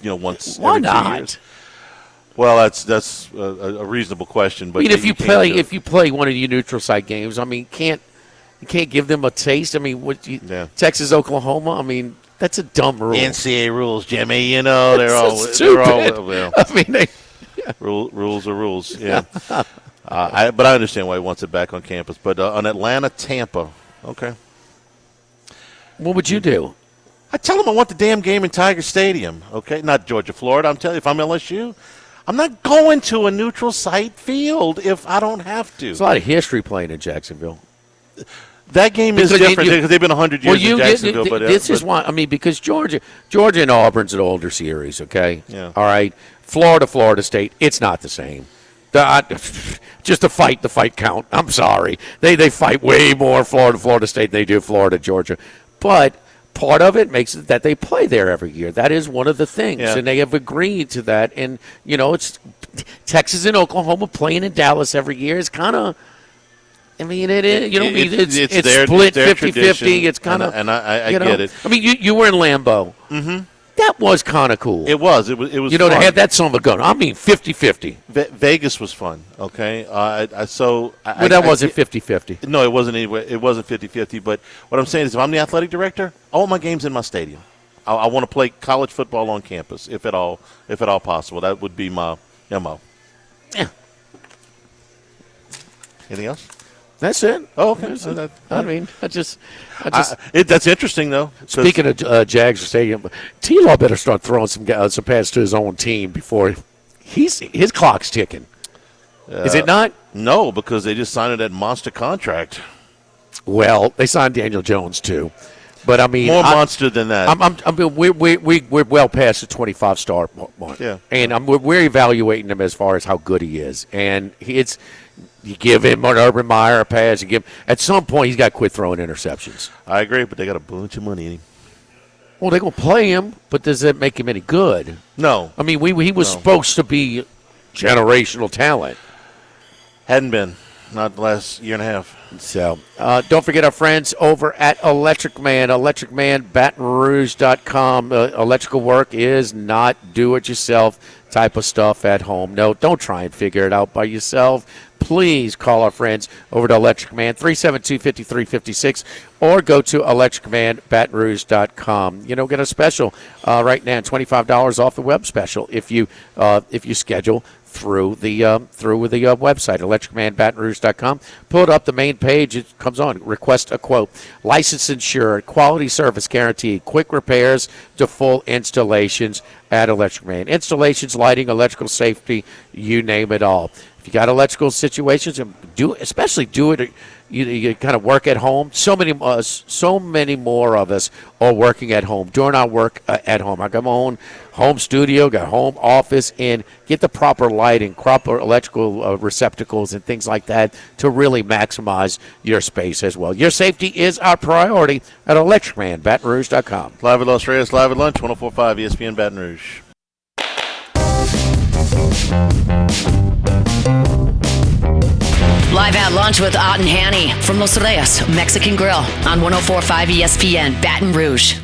once every 2 years. Well, that's a reasonable question, but if you play one of your neutral site games, you can't give them a taste. Texas, Oklahoma. That's a dumb rule. NCAA rules, Jimmy. They're all stupid. Rules are rules. Yeah. But I understand why he wants it back on campus. But on Atlanta, Tampa, okay. What would you do? I tell them I want the damn game in Tiger Stadium. Okay, not Georgia, Florida. I'm telling you, if I'm LSU. I'm not going to a neutral site field if I don't have to. There's a lot of history playing in Jacksonville. That game is different because they've been 100 years in Jacksonville. This is why, because Georgia and Auburn's an older series, okay? Yeah. All right. Florida State, it's not the same. Just the fight count. I'm sorry. They fight way more Florida State than they do Florida, Georgia. But part of it makes it that they play there every year. That is one of the things, and they have agreed to that. And, it's Texas and Oklahoma playing in Dallas every year is kind of – I mean, it is. It's their, split their 50-50. It's kind of, and I get it. I mean, you were in Lambeau. Mm-hmm. That was kind of cool. It was. It was. They had that son of a gun. I mean, 50-50. Vegas was fun. Okay. But that wasn't 50-50. No, it wasn't anyway. It wasn't 50-50. But what I'm saying is, if I'm the athletic director, I want my games in my stadium. I want to play college football on campus, if at all possible. That would be my MO. Yeah. Anything else? That's it. Oh, okay. That's interesting, though. Speaking of Jags Stadium, T-Law better start throwing some passes to his own team before his clock's ticking. Is it not? No, because they just signed that monster contract. Well, they signed Daniel Jones too, but I mean more monster than that. We're well past the 25-star mark. Yeah, and we're evaluating him as far as how good he is, and You give him an Urban Meyer a pass. At some point, he's got to quit throwing interceptions. I agree, but they got a bunch of money in him. Well, they're going to play him, but does that make him any good? No. I mean, he was supposed to be generational talent. Hadn't been. Not the last year and a half. So, don't forget our friends over at Electric Man, electricmanbatonrouge.com. Electrical work is not do-it-yourself type of stuff at home. No, don't try and figure it out by yourself. Please call our friends over to Electric Man, 372-5356, or go to electricmanbatonrouge.com. Get a special right now, $25 off the web special if you schedule through the website, electricmanbatonrouge.com. Pull it up, the main page, it comes on. Request a quote. Licensed, insured, quality service guaranteed, quick repairs to full installations at Electric Man. Installations, lighting, electrical safety, you name it all. If you got electrical situations, especially do it. You kind of work at home. So many more of us are working at home, doing our work at home. I got my own home studio, got home office, and get the proper lighting, proper electrical receptacles, and things like that to really maximize your space as well. Your safety is our priority at electricmanbatonrouge.com. Live at Los Reyes, live at lunch, 104.5 ESPN Baton Rouge. Live at lunch with Ott and Hanny from Los Reyes Mexican Grill on 104.5 ESPN Baton Rouge.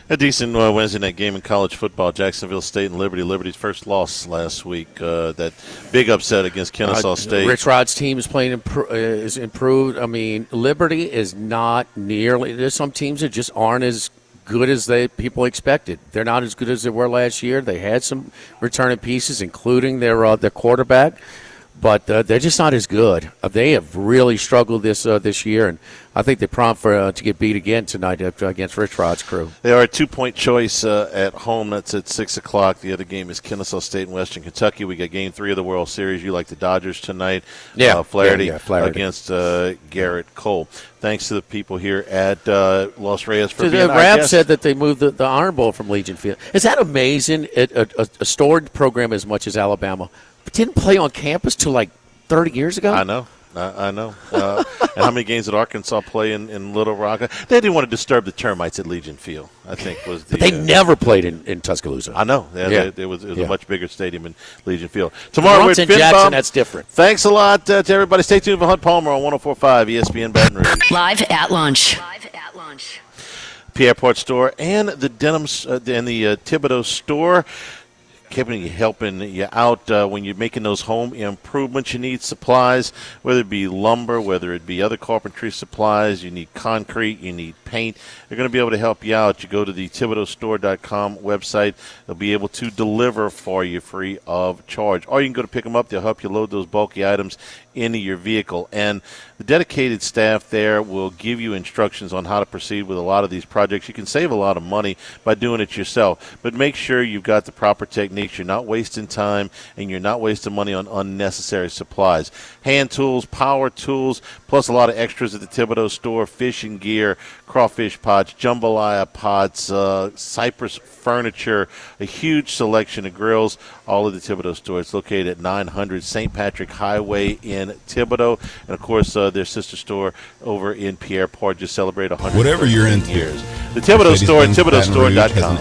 A decent Wednesday night game in college football. Jacksonville State and Liberty. Liberty's first loss last week. That big upset against Kennesaw State. Rich Rod's team is playing is improved. I mean, Liberty is not nearly. There's some teams that just aren't as good as people expected. They're not as good as they were last year. They had some returning pieces, including their quarterback. But they're just not as good. They have really struggled this year, and I think they're prompt to get beat again tonight against Rich Rod's crew. They are a 2-point choice at home. That's at 6 o'clock. The other game is Kennesaw State and Western Kentucky. We got Game 3 of the World Series. You like the Dodgers tonight. Flaherty against Garrett Cole. Thanks to the people here at Los Reyes for being our Rab guests. said that they moved the Iron Bowl from Legion Field. Is that amazing? A storied program as much as Alabama didn't play on campus till like 30 years ago? I know. And how many games did Arkansas play in Little Rock? They didn't want to disturb the termites at Legion Field, I think was the. But they never played in Tuscaloosa. I know. It was a much bigger stadium in Legion Field. Tomorrow we're at Jackson, that's different. Thanks a lot to everybody. Stay tuned for Hunt Palmer on 104.5 ESPN Baton Rouge. Live at lunch. Pierre Port Store and the Denim and the Thibodeau Store. Helping you out when you're making those home improvements. You need supplies, whether it be lumber, whether it be other carpentry supplies. You need concrete, you need paint. They're going to be able to help you out. You go to the ThibodeauStore.com website. They'll be able to deliver for you free of charge. Or you can go to pick them up. They'll help you load those bulky items into your vehicle. And the dedicated staff there will give you instructions on how to proceed with a lot of these projects. You can save a lot of money by doing it yourself, but make sure you've got the proper techniques. You're not wasting time, and you're not wasting money on unnecessary supplies. Hand tools, power tools, plus a lot of extras at the Thibodeau store, fishing gear, crawfish pots, jambalaya pots, cypress furniture, a huge selection of grills, all at the Thibodeau store. It's located at 900 St. Patrick Highway in Thibodeau. And, of course, their sister store over in Pierre Port just celebrated 100 Whatever you're into. years. The Thibodeau store at ThibodeauStore.com.